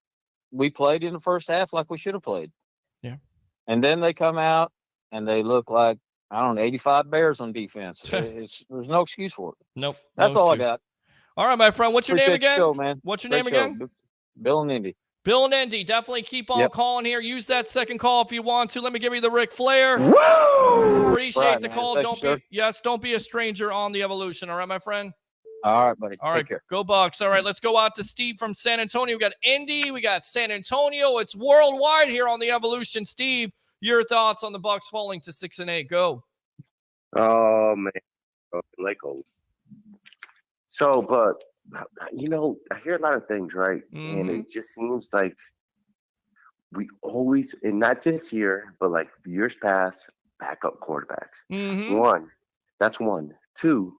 we played in the first half like we should have played. Yeah. And then they come out and they look like, I don't know, 85 Bears on defense. There's no excuse for it. Nope. That's no all excuse. I got. All right, my friend. What's your name Appreciate the again? show, man. What's your Great name show. again? Bill and Indy. Bill and Indy. Definitely keep on calling here. Use that second call if you want to. Let me give you the Ric Flair. Woo! Appreciate Right, the man. call. Thank you, Don't be a stranger on the Evolution. All right, my friend. All right, buddy. All right, Take care. go Bucs. All right, let's go out to Steve from San Antonio. We got Indy, we got San Antonio. It's worldwide here on the Evolution. Steve, your thoughts on the Bucs falling to 6-8? Go. Oh man, So, but I hear a lot of things, right? And it just seems like we always, and not just here, but like years past, backup quarterbacks. One, that's one. Two,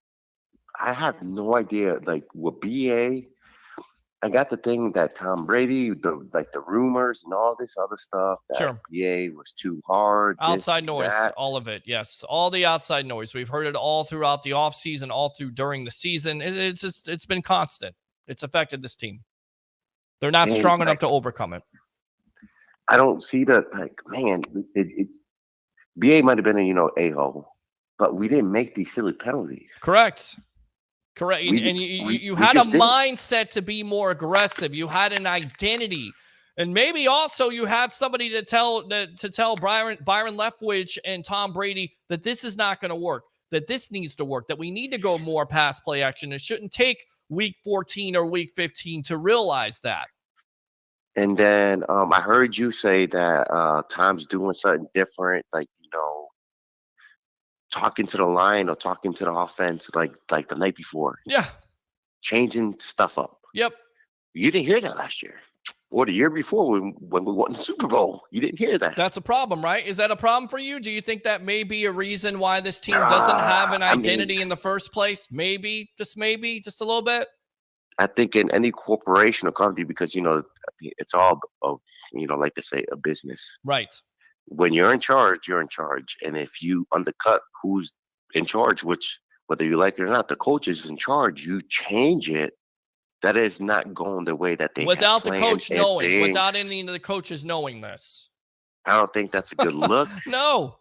I have no idea. Like with BA, I got the thing that Tom Brady, the rumors and all this other stuff that BA was too hard. Outside noise, all of it. Yes, all the outside noise. We've heard it all throughout the offseason, all through during the season. It's been constant. It's affected this team. They're not strong enough to overcome it. I don't see that. Like, man, BA might have been a-hole, but we didn't make these silly penalties. Correct. You had a mindset to be more aggressive. You had an identity. And maybe also you had somebody to tell Byron Leftwich and Tom Brady that this is not going to work, that this needs to work, that we need to go more pass play action. It shouldn't take week 14 or week 15 to realize that. And then I heard you say that Tom's doing something different, like, talking to the line or talking to the offense like the night before. Yeah. Changing stuff up. Yep. You didn't hear that last year. Or the year before when we won the Super Bowl. You didn't hear that. That's a problem, right? Is that a problem for you? Do you think that may be a reason why this team doesn't have an identity in the first place? Maybe, just a little bit? I think in any corporation or company, because, it's all, like they say, a business. Right. When you're in charge, you're in charge. And if you undercut who's in charge, which whether you like it or not, the coach is in charge, you change it. That is not going the way that they without the coach knowing, things. Without any of the coaches knowing this. I don't think that's a good look. No.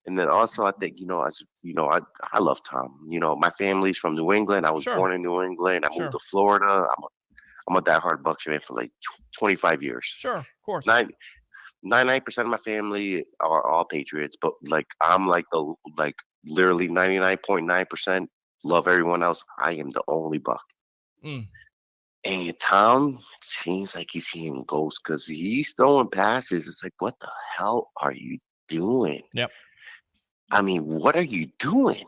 And then also, I think, I love Tom. My family's from New England. I was born in New England. I moved to Florida. I'm a diehard Bucs fan for like 25 years. Sure, of course. 99% of my family are all Patriots, but I'm literally 99.9% love everyone else. I am the only Buck. And Tom seems like he's seeing ghosts because he's throwing passes. It's like, what the hell are you doing? Yep. I mean, what are you doing?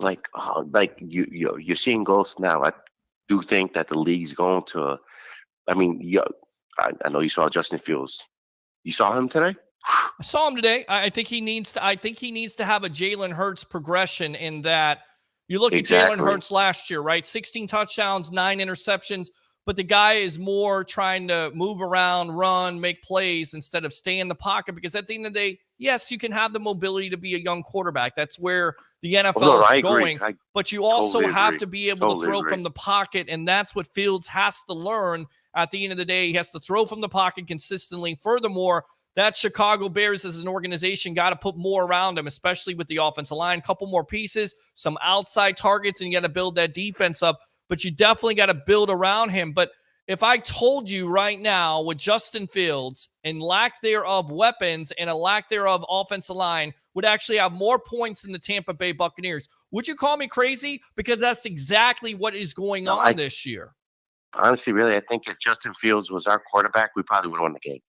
You're seeing ghosts now. I do think that the league's going to. I know you saw Justin Fields. You saw him today? I saw him today. I think he needs to have a Jalen Hurts progression in that. You look at Jalen Hurts last year, right? 16 touchdowns, 9 interceptions, but the guy is more trying to move around, run, make plays instead of stay in the pocket because at the end of the day, yes, you can have the mobility to be a young quarterback. That's where the NFL is going. But you also have to be able to throw from the pocket, and that's what Fields has to learn at the end of the day. He has to throw from the pocket consistently. Furthermore, that Chicago Bears as an organization got to put more around him, especially with the offensive line, a couple more pieces, some outside targets, and you got to build that defense up. But you definitely got to build around him. But if I told you right now with Justin Fields and lack thereof weapons and a lack thereof offensive line would actually have more points than the Tampa Bay Buccaneers, would you call me crazy? Because that's exactly what is going on this year. Honestly, really, I think if Justin Fields was our quarterback, we probably would have won the game.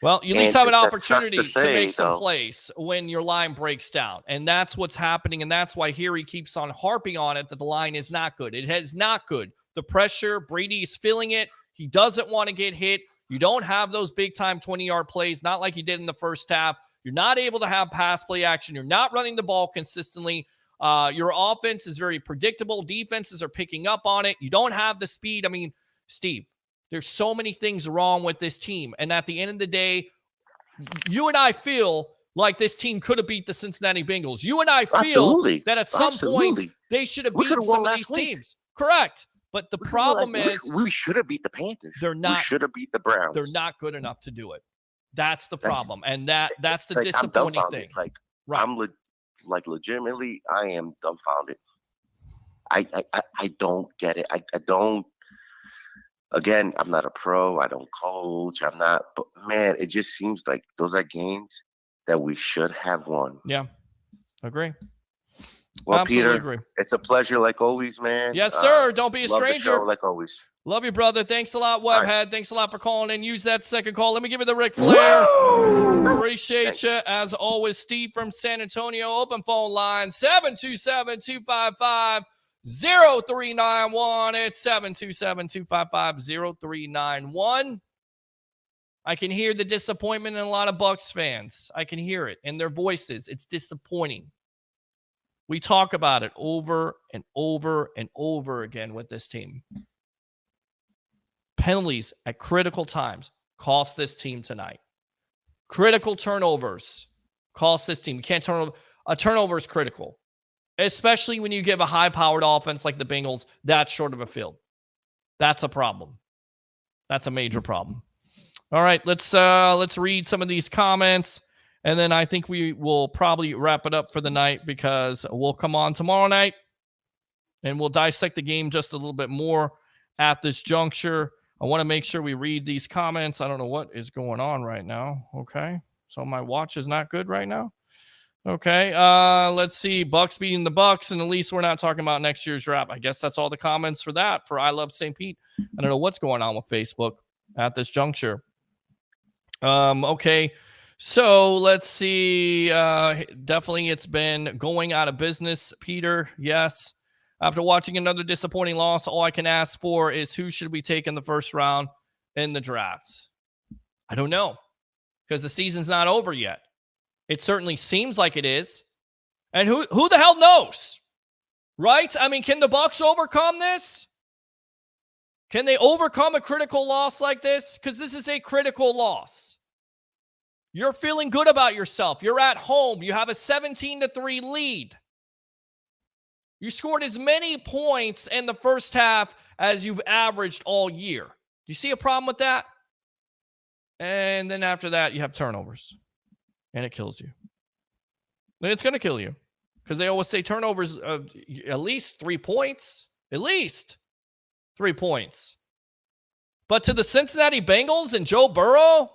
Well, you at least have an opportunity to make some plays when your line breaks down. And that's what's happening. And that's why Harry keeps on harping on it that the line is not good. It is not good. The pressure, Brady is feeling it. He doesn't want to get hit. You don't have those big-time 20-yard plays, not like you did in the first half. You're not able to have pass play action. You're not running the ball consistently. Your offense is very predictable. Defenses are picking up on it. You don't have the speed. I mean, Steve, there's so many things wrong with this team. And at the end of the day, you and I feel like this team could have beat the Cincinnati Bengals. You and I feel that at some point they should have beaten some of these teams. Correct. But the problem is we should have beat the Panthers. They're not. We should have beat the Browns. They're not good enough to do it. That's the problem, and that's the like, disappointing thing. Like right. I'm legitimately, I am dumbfounded. I don't get it. I don't. Again, I'm not a pro. I don't coach. I'm not. But man, it just seems like those are games that we should have won. Yeah, agree. Well, Absolutely Peter, agree. It's a pleasure like always, man. Yes, sir. Don't be a love stranger. The show, like always. Love you, brother. Thanks a lot, Webhead. Right. Thanks a lot for calling in. Use that second call. Let me give you the Ric Flair. Woo! Appreciate you. As always, Steve from San Antonio. Open phone line, 727-255-0391. It's 727-255-0391. I can hear the disappointment in a lot of Bucs fans. I can hear it in their voices. It's disappointing. We talk about it over and over and over again with this team. Penalties at critical times cost this team tonight. Critical turnovers cost this team. You can't turn over. A turnover is critical, especially when you give a high-powered offense like the Bengals that short of a field. That's a problem. That's a major problem. All right, let's read some of these comments, and then I think we will probably wrap it up for the night because we'll come on tomorrow night, and we'll dissect the game just a little bit more at this juncture. I want to make sure we read these comments. I don't know what is going on right now. Okay. So my watch is not good right now. Okay. Let's see. Bucs beating the Bucs, and at least we're not talking about next year's draft. I guess that's all the comments for that. For I Love St. Pete. I don't know what's going on with Facebook at this juncture. Okay. So let's see. Definitely it's been going out of business, Peter. Yes. After watching another disappointing loss, all I can ask for is who should we take in the first round in the drafts? I don't know, because the season's not over yet. It certainly seems like it is. And who the hell knows? Right? I mean, can the Bucs overcome this? Can they overcome a critical loss like this? Because this is a critical loss. You're feeling good about yourself. You're at home. You have a 17-3 lead. You scored as many points in the first half as you've averaged all year. Do you see a problem with that? And then after that, you have turnovers. And it kills you. It's going to kill you. Because they always say turnovers at least 3 points. At least 3 points. But to the Cincinnati Bengals and Joe Burrow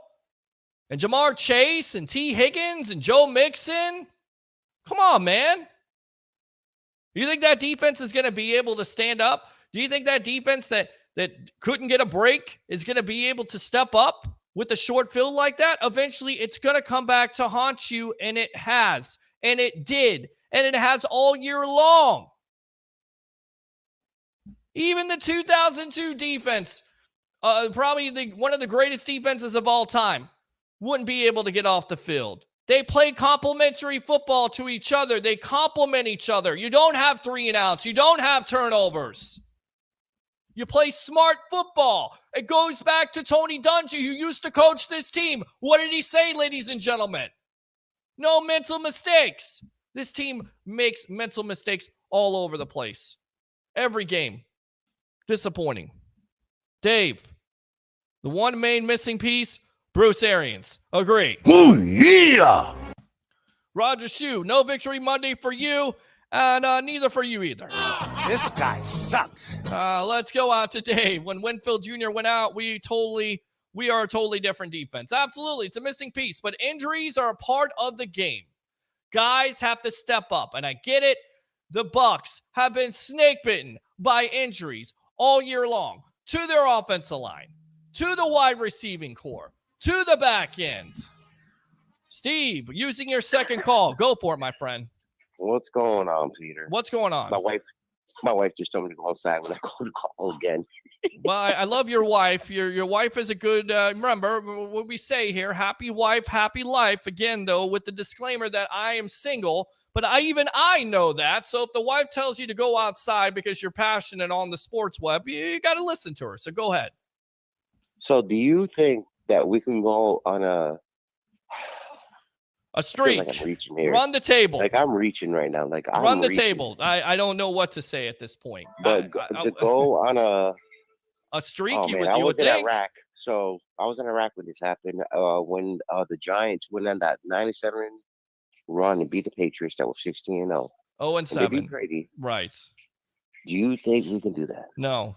and Jamar Chase and T. Higgins and Joe Mixon, come on, man. Do you think that defense is going to be able to stand up? Do you think that defense that couldn't get a break is going to be able to step up with a short field like that? Eventually, it's going to come back to haunt you, and it has. And it did. And it has all year long. Even the 2002 defense, probably one of the greatest defenses of all time, wouldn't be able to get off the field. They play complementary football to each other. They complement each other. You don't have 3 and outs. You don't have turnovers. You play smart football. It goes back to Tony Dungy, who used to coach this team. What did he say, ladies and gentlemen? No mental mistakes. This team makes mental mistakes all over the place. Every game. Disappointing. Dave, the one main missing piece, Bruce Arians. Agree. Oh, yeah. Roger Shue, no victory Monday for you, and neither for you either. This guy sucks. Let's go out to Dave. When Winfield Jr. went out, we are a totally different defense. Absolutely, it's a missing piece, but injuries are a part of the game. Guys have to step up, and I get it. The Bucs have been snake bitten by injuries all year long to their offensive line, to the wide receiving core, to the back end. Steve, using your second call. Go for it, my friend. What's going on, Peter? What's going on? My wife just told me to go outside when I go to call again. Well, I love your wife. Your wife is a good, remember what we say here, happy wife, happy life. Again, though, with the disclaimer that I am single, but I know that. So if the wife tells you to go outside because you're passionate on the sports web, you got to listen to her. So go ahead. So do you think that we can go on A I feel streak. like I'm reaching here. Run the table. Like I'm reaching right now. Like I'm Run the reaching. table. I don't know what to say at this point. But to go on a streak, oh you man, would, I you was would in think. Iraq. So I was in Iraq when this happened. When the Giants went on that 97 run and beat the Patriots that were 16-0. 0-7. And they beat Brady. Right. Do you think we can do that? No.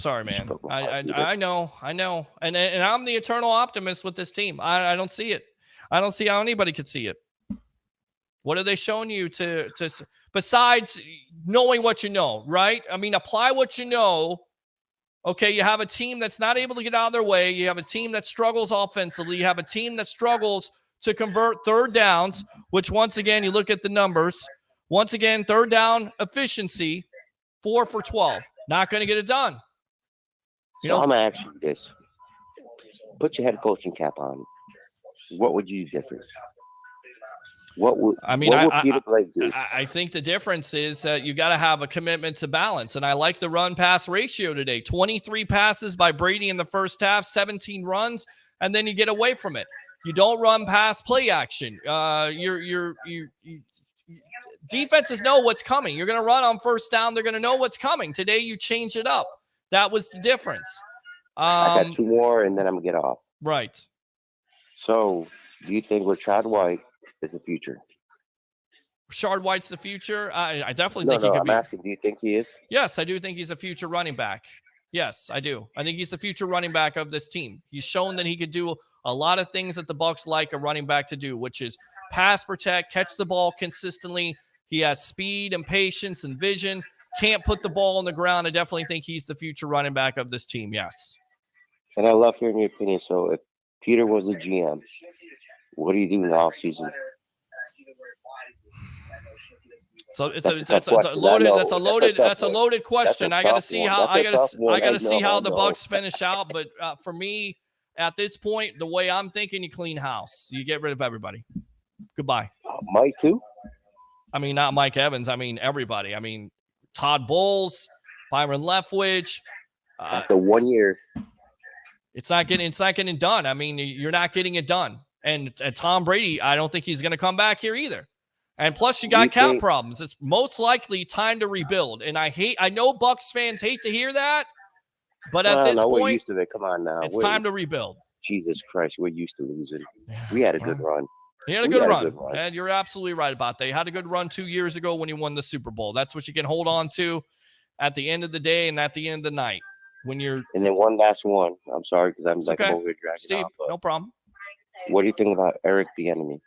Sorry, man. I know. And I'm the eternal optimist with this team. I don't see it. I don't see how anybody could see it. What are they showing you to besides knowing what you know, right? I mean, apply what you know. Okay, you have a team that's not able to get out of their way. You have a team that struggles offensively. You have a team that struggles to convert third downs, which once again, you look at the numbers. Once again, third down efficiency, 4 for 12. Not going to get it done. So I'm going to ask you this. Put your head coaching cap on. What would you do different? What would Peter Blake do? I think the difference is you got to have a commitment to balance. And I like the run-pass ratio today. 23 passes by Brady in the first half, 17 runs, and then you get away from it. You don't run past play action. Defenses know what's coming. You're going to run on first down. They're going to know what's coming. Today, you change it up. That was the difference. I got 2 more, and then I'm going to get off. Right. So, do you think Rashad White is the future? Rashad White's the future? I definitely think he could be. I'm asking, do you think he is? Yes, I do think he's a future running back. Yes, I do. I think he's the future running back of this team. He's shown that he could do a lot of things that the Bucs like a running back to do, which is pass protect, catch the ball consistently. He has speed and patience and vision. Can't put the ball on the ground. I definitely think he's the future running back of this team. Yes. And I love hearing your opinion. So if Peter was a GM, what do you do in the offseason? So that's a loaded question. I got to see how the Bucs finish out. But for me, at this point, the way I'm thinking, you clean house. You get rid of everybody. Goodbye. Mike too? I mean, not Mike Evans. I mean, everybody. I mean, Todd Bowles, Byron Leftwich. After 1 year. It's not getting done. I mean, you're not getting it done. And Tom Brady, I don't think he's going to come back here either. And plus, you got cap problems. It's most likely time to rebuild. And I know Bucs fans hate to hear that, but at this point, we're used to it. Come on now. It's time to rebuild. Jesus Christ, we're used to losing. We had a good run. He had a good run. And you're absolutely right about that. He had a good run 2 years ago when he won the Super Bowl. That's what you can hold on to at the end of the day and at the end of the night. And then one last one. I'm sorry because I'm over here dragging Steve, off, no problem. What do you think about Eric Bieniemy,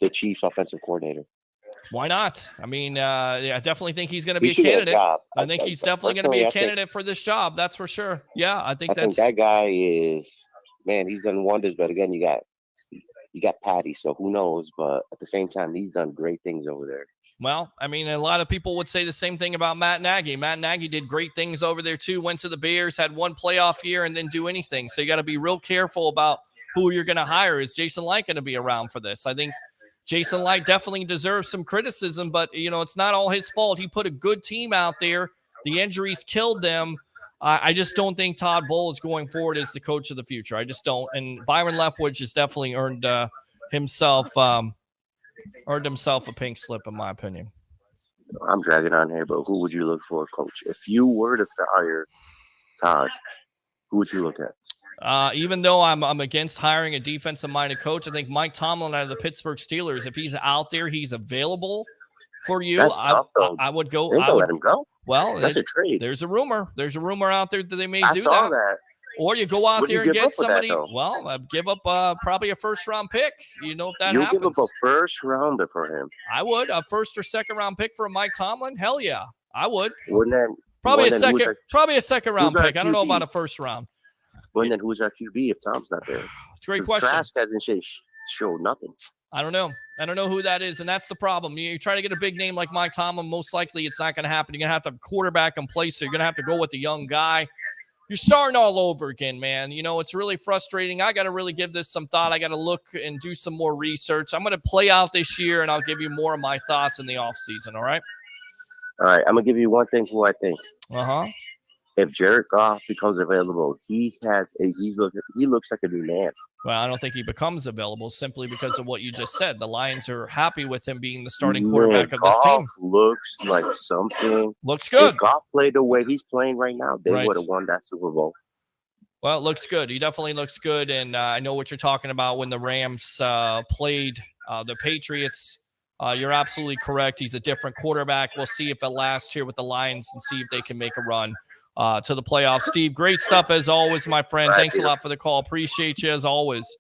the Chiefs offensive coordinator? Why not? I mean, I definitely think he's going to be a candidate. I think he's definitely going to be a candidate for this job. That's for sure. Yeah, I think that guy is, man, he's done wonders. But again, you got Patty, so who knows? But at the same time, he's done great things over there. Well, I mean, a lot of people would say the same thing about Matt Nagy. Matt Nagy did great things over there too. Went to the Bears, had one playoff year, and didn't do anything. So you got to be real careful about who you're going to hire. Is Jason Light going to be around for this? I think Jason Light definitely deserves some criticism, but it's not all his fault. He put a good team out there. The injuries killed them. I just don't think Todd Bowles going forward is the coach of the future. I just don't. And Byron Leftwich has definitely earned himself a pink slip, in my opinion. I'm dragging on here, but who would you look for, coach? If you were to hire Todd, who would you look at? Even though I'm against hiring a defensive-minded coach, I think Mike Tomlin out of the Pittsburgh Steelers, if he's out there, he's available for you. I would go. They let him go. Well, that's a trade. There's a rumor. There's a rumor out there that they may do saw that. Or you go out there and get somebody. Give up probably a first-round pick. If that happens. You'll give up a first-rounder for him. I would. A first or second-round pick for Mike Tomlin? Hell yeah, I would. Probably a second-round pick. I don't know about a first round. Well, then who's our QB if Tom's not there? It's a great question. Trask hasn't showed nothing. I don't know. I don't know who that is, and that's the problem. You try to get a big name like Mike Tomlin, most likely it's not going to happen. You're going to have to have a quarterback in place, so you're going to have to go with the young guy. You're starting all over again, man. It's really frustrating. I got to really give this some thought. I got to look and do some more research. I'm going to play out this year, and I'll give you more of my thoughts in the offseason, all right? All right, I'm going to give you one thing who I think. if Jared Goff becomes available, he looks like a new man. Well, I don't think he becomes available simply because of what you just said. The Lions are happy with him being the starting quarterback of this team. Goff looks like something. Looks good. If Goff played the way he's playing right now, they Right. would have won that Super Bowl. Well, it looks good. He definitely looks good, and I know what you're talking about when the Rams played the Patriots. You're absolutely correct. He's a different quarterback. We'll see if it lasts here with the Lions and see if they can make a run to the playoffs. Steve, great stuff as always, my friend. Thanks a lot for the call. Appreciate you as always.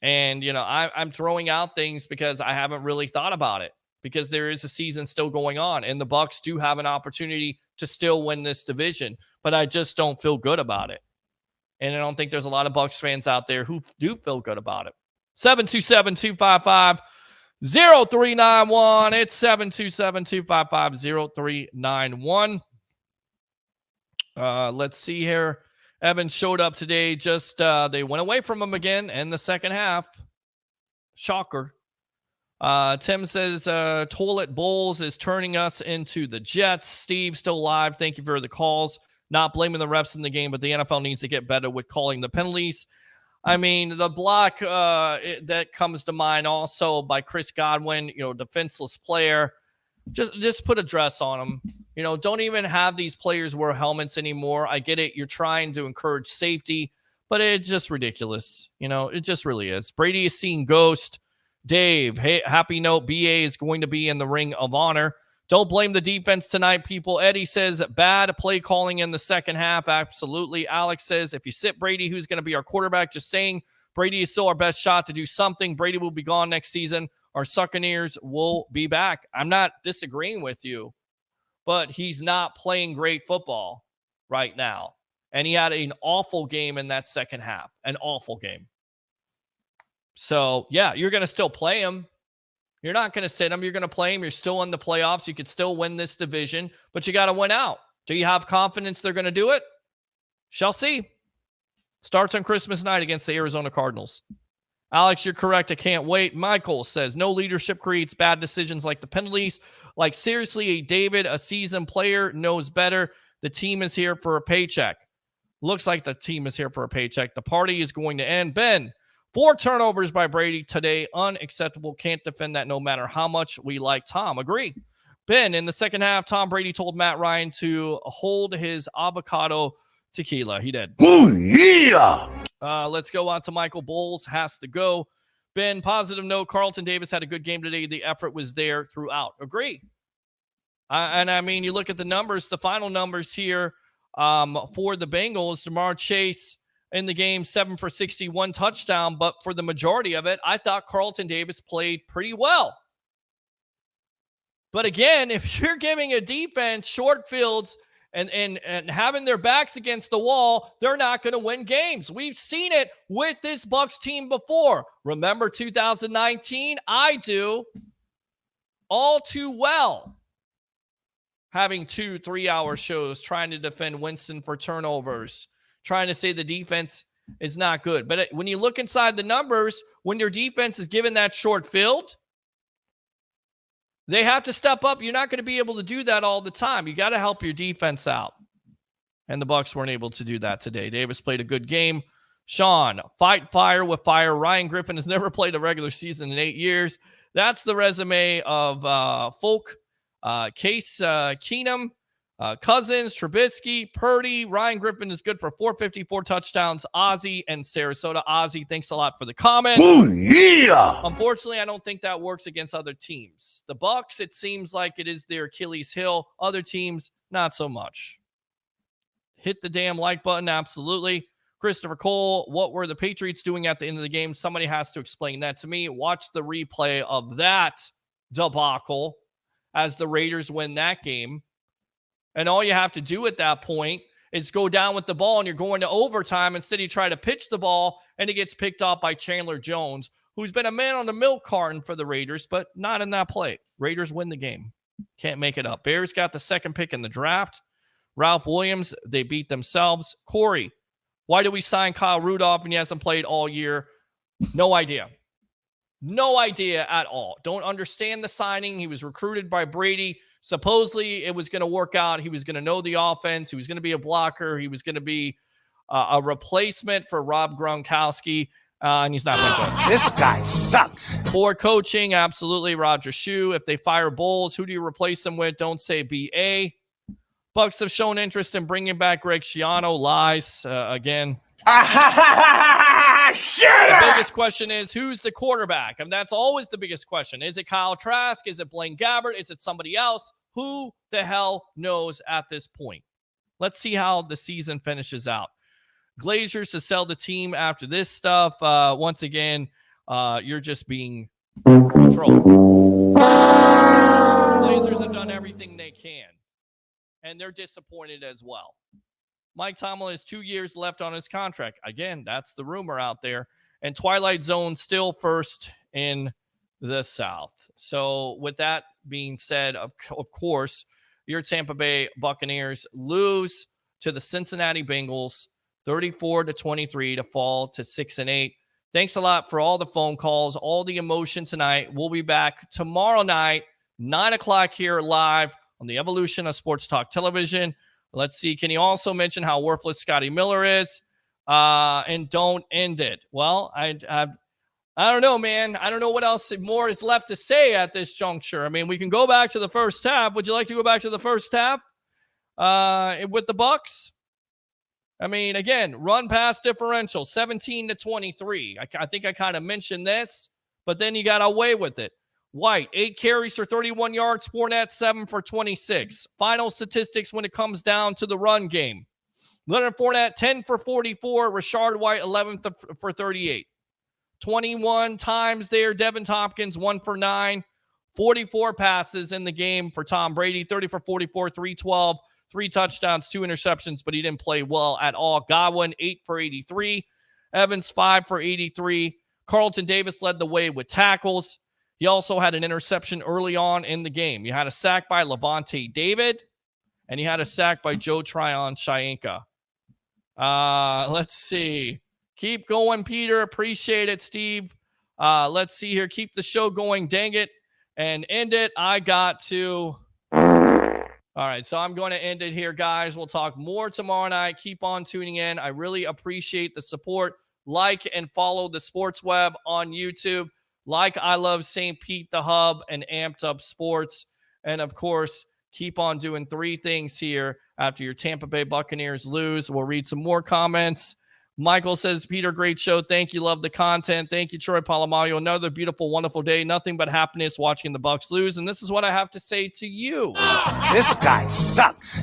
And, you know, I'm throwing out things because I haven't really thought about it, because there is a season still going on, and the Bucs do have an opportunity to still win this division, but I just don't feel good about it. And I don't think there's a lot of Bucs fans out there who do feel good about it. 727-255-0391. It's 727-255-0391. Let's see here. Evan showed up today. Just they went away from him again in the second half. Shocker. Tim says Toilet Bowls is turning us into the Jets. Steve, still alive. Thank you for the calls. Not blaming the refs in the game, but the NFL needs to get better with calling the penalties. I mean, the block that comes to mind also by Chris Godwin, you know, defenseless player. Just put a dress on him. You know, don't even have these players wear helmets anymore. I get it. You're trying to encourage safety, but it's just ridiculous. You know, it just really is. Brady is seeing ghost. Dave, hey, happy note. BA is going to be in the Ring of Honor. Don't blame the defense tonight, people. Eddie says bad play calling in the second half. Absolutely. Alex says if you sit Brady, who's going to be our quarterback? Just saying, Brady is still our best shot to do something. Brady will be gone next season. Our Succaneers will be back. I'm not disagreeing with you, but he's not playing great football right now. And he had an awful game in that second half. An awful game. So, yeah, you're going to still play him. You're not going to sit him. You're going to play him. You're still in the playoffs. You could still win this division, but you got to win out. Do you have confidence they're going to do it? Shall see. Starts on Christmas night against the Arizona Cardinals. Alex, you're correct. I can't wait. Michael says, no leadership creates bad decisions like the penalties. Like, seriously, David, a seasoned player, knows better. The team is here for a paycheck. Looks like the team is here for a paycheck. The party is going to end. Ben, 4 turnovers by Brady today. Unacceptable. Can't defend that no matter how much we like Tom. Agree. Ben, in the second half, Tom Brady told Matt Ryan to hold his avocado tequila. He did. Oh, yeah. Let's go on to Michael Bowles. Has to go. Ben, positive note. Carlton Davis had a good game today. The effort was there throughout. Agree. And I mean, you look at the numbers, the final numbers here for the Bengals. Jamar Chase in the game, 7 for 61 touchdown. But for the majority of it, I thought Carlton Davis played pretty well. But again, if you're giving a defense short fields and having their backs against the wall, they're not going to win games. We've seen it with this Bucs team before. Remember 2019? I do. All too well. Having 2-3-hour shows, trying to defend Winston for turnovers, trying to say the defense is not good. But when you look inside the numbers, when your defense is given that short field, they have to step up. You're not going to be able to do that all the time. You got to help your defense out. And the Bucs weren't able to do that today. Davis played a good game. Sean, fight fire with fire. Ryan Griffin has never played a regular season in 8 years. That's the resume of Folk, Case Keenum, Cousins, Trubisky, Purdy. Ryan Griffin is good for 454 touchdowns. Ozzie and Sarasota. Ozzie, thanks a lot for the comment. Oh, yeah. Unfortunately, I don't think that works against other teams. The Bucs, it seems like it is their Achilles heel. Other teams, not so much. Hit the damn like button, absolutely. Christopher Cole, what were the Patriots doing at the end of the game? Somebody has to explain that to me. Watch the replay of that debacle as the Raiders win that game. And all you have to do at that point is go down with the ball and you're going to overtime. Instead, you try to pitch the ball and it gets picked off by Chandler Jones, who's been a man on the milk carton for the Raiders, but not in that play. Raiders win the game. Can't make it up. Bears got the second pick in the draft. Ralph Williams, they beat themselves. Corey, why do we sign Kyle Rudolph and he hasn't played all year? No idea. No idea at all. Don't understand the signing. He was recruited by Brady. Supposedly it was going to work out. He was going to know the offense. He was going to be a blocker. He was going to be a replacement for Rob Gronkowski. And he's not been good. This guy sucks. Poor coaching, absolutely. Roger Shue. If they fire Bowles, who do you replace them with? Don't say BA. Bucs have shown interest in bringing back Greg Schiano. Lies again. The biggest question is, who's the quarterback? And that's always the biggest question. Is it Kyle Trask? Is it Blaine Gabbert? Is it somebody else? Who the hell knows at this point? Let's see how the season finishes out. Glazers to sell the team after this stuff. Once again, you're just being controlled. Glazers have done everything they can, and they're disappointed as well. Mike Tomlin has 2 years left on his contract. Again, that's the rumor out there. And Twilight Zone still first in the South. So with that being said, of course, your Tampa Bay Buccaneers lose to the Cincinnati Bengals 34-23 to fall to 6-8. Thanks a lot for all the phone calls, all the emotion tonight. We'll be back tomorrow night, 9 o'clock here live on the evolution of Sports Talk Television. Let's see. Can you also mention how worthless Scotty Miller is? And don't end it. Well, I don't know, man. I don't know what else more is left to say at this juncture. I mean, we can go back to the first half. Would you like to go back to the first half with the Bucs? I mean, again, run pass differential 17-23. I think I kind of mentioned this, but then you got away with it. White, 8 carries for 31 yards. Fournette, 7 for 26. Final statistics when it comes down to the run game. Leonard Fournette, 10 for 44. Rashard White, 11 for 38. 21 times there. Devin Tompkins, 1 for 9. 44 passes in the game for Tom Brady. 30 for 44, 312. 3 touchdowns, 2 interceptions, but he didn't play well at all. Godwin, 8 for 83. Evans, 5 for 83. Carlton Davis led the way with tackles. He also had an interception early on in the game. You had a sack by Levante David, and you had a sack by Joe Tryon-Shoyinka. Let's see. Keep going, Peter. Appreciate it, Steve. Let's see here. Keep the show going. Dang it. And end it. I got to. All right, so I'm going to end it here, guys. We'll talk more tomorrow night. Keep on tuning in. I really appreciate the support. Like and follow the Sports Web on YouTube. Like I Love St. Pete, the Hub, and Amped Up Sports. And, of course, keep on doing 3 things here after your Tampa Bay Buccaneers lose. We'll read some more comments. Michael says, Peter, great show. Thank you. Love the content. Thank you, Troy Polamayo. Another beautiful, wonderful day. Nothing but happiness watching the Bucs lose. And this is what I have to say to you. This guy sucks.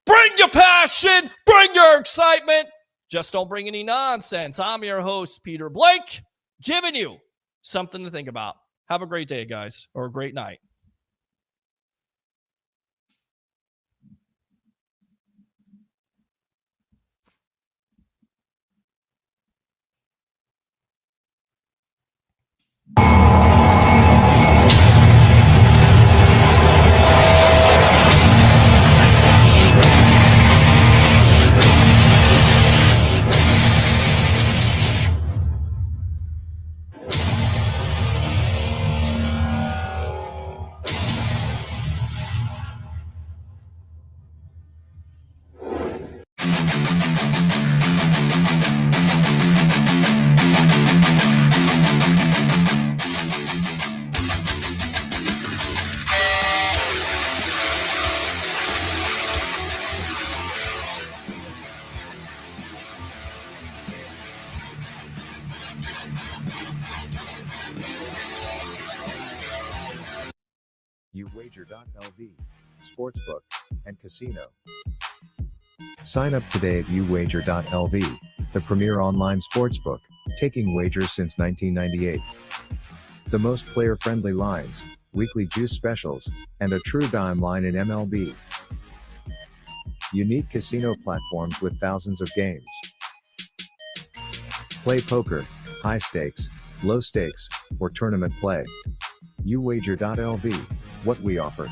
Bring your passion. Bring your excitement. Just don't bring any nonsense. I'm your host, Peter Blake, giving you something to think about. Have a great day, guys, or a great night. uwager.lv, sportsbook, and casino. Sign up today at uwager.lv, the premier online sportsbook, taking wagers since 1998. The most player-friendly lines, weekly juice specials, and a true dime line in MLB. Unique casino platforms with thousands of games. Play poker, high stakes, low stakes, or tournament play. uwager.lv, what we offer.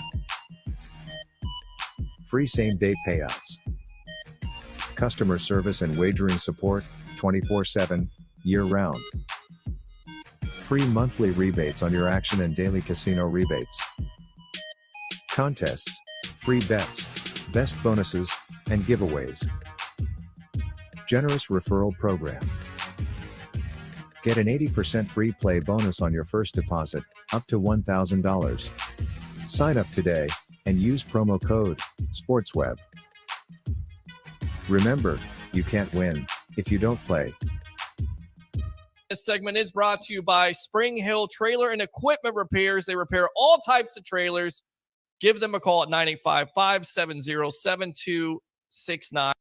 Free same-day payouts. Customer service and wagering support, 24/7, year-round. Free monthly rebates on your action and daily casino rebates. Contests, free bets, best bonuses, and giveaways. Generous referral program. Get an 80% free play bonus on your first deposit, up to $1,000. Sign up today and use promo code SPORTSWEB. Remember, you can't win if you don't play. This segment is brought to you by Spring Hill Trailer and Equipment Repairs. They repair all types of trailers. Give them a call at 985-570-7269.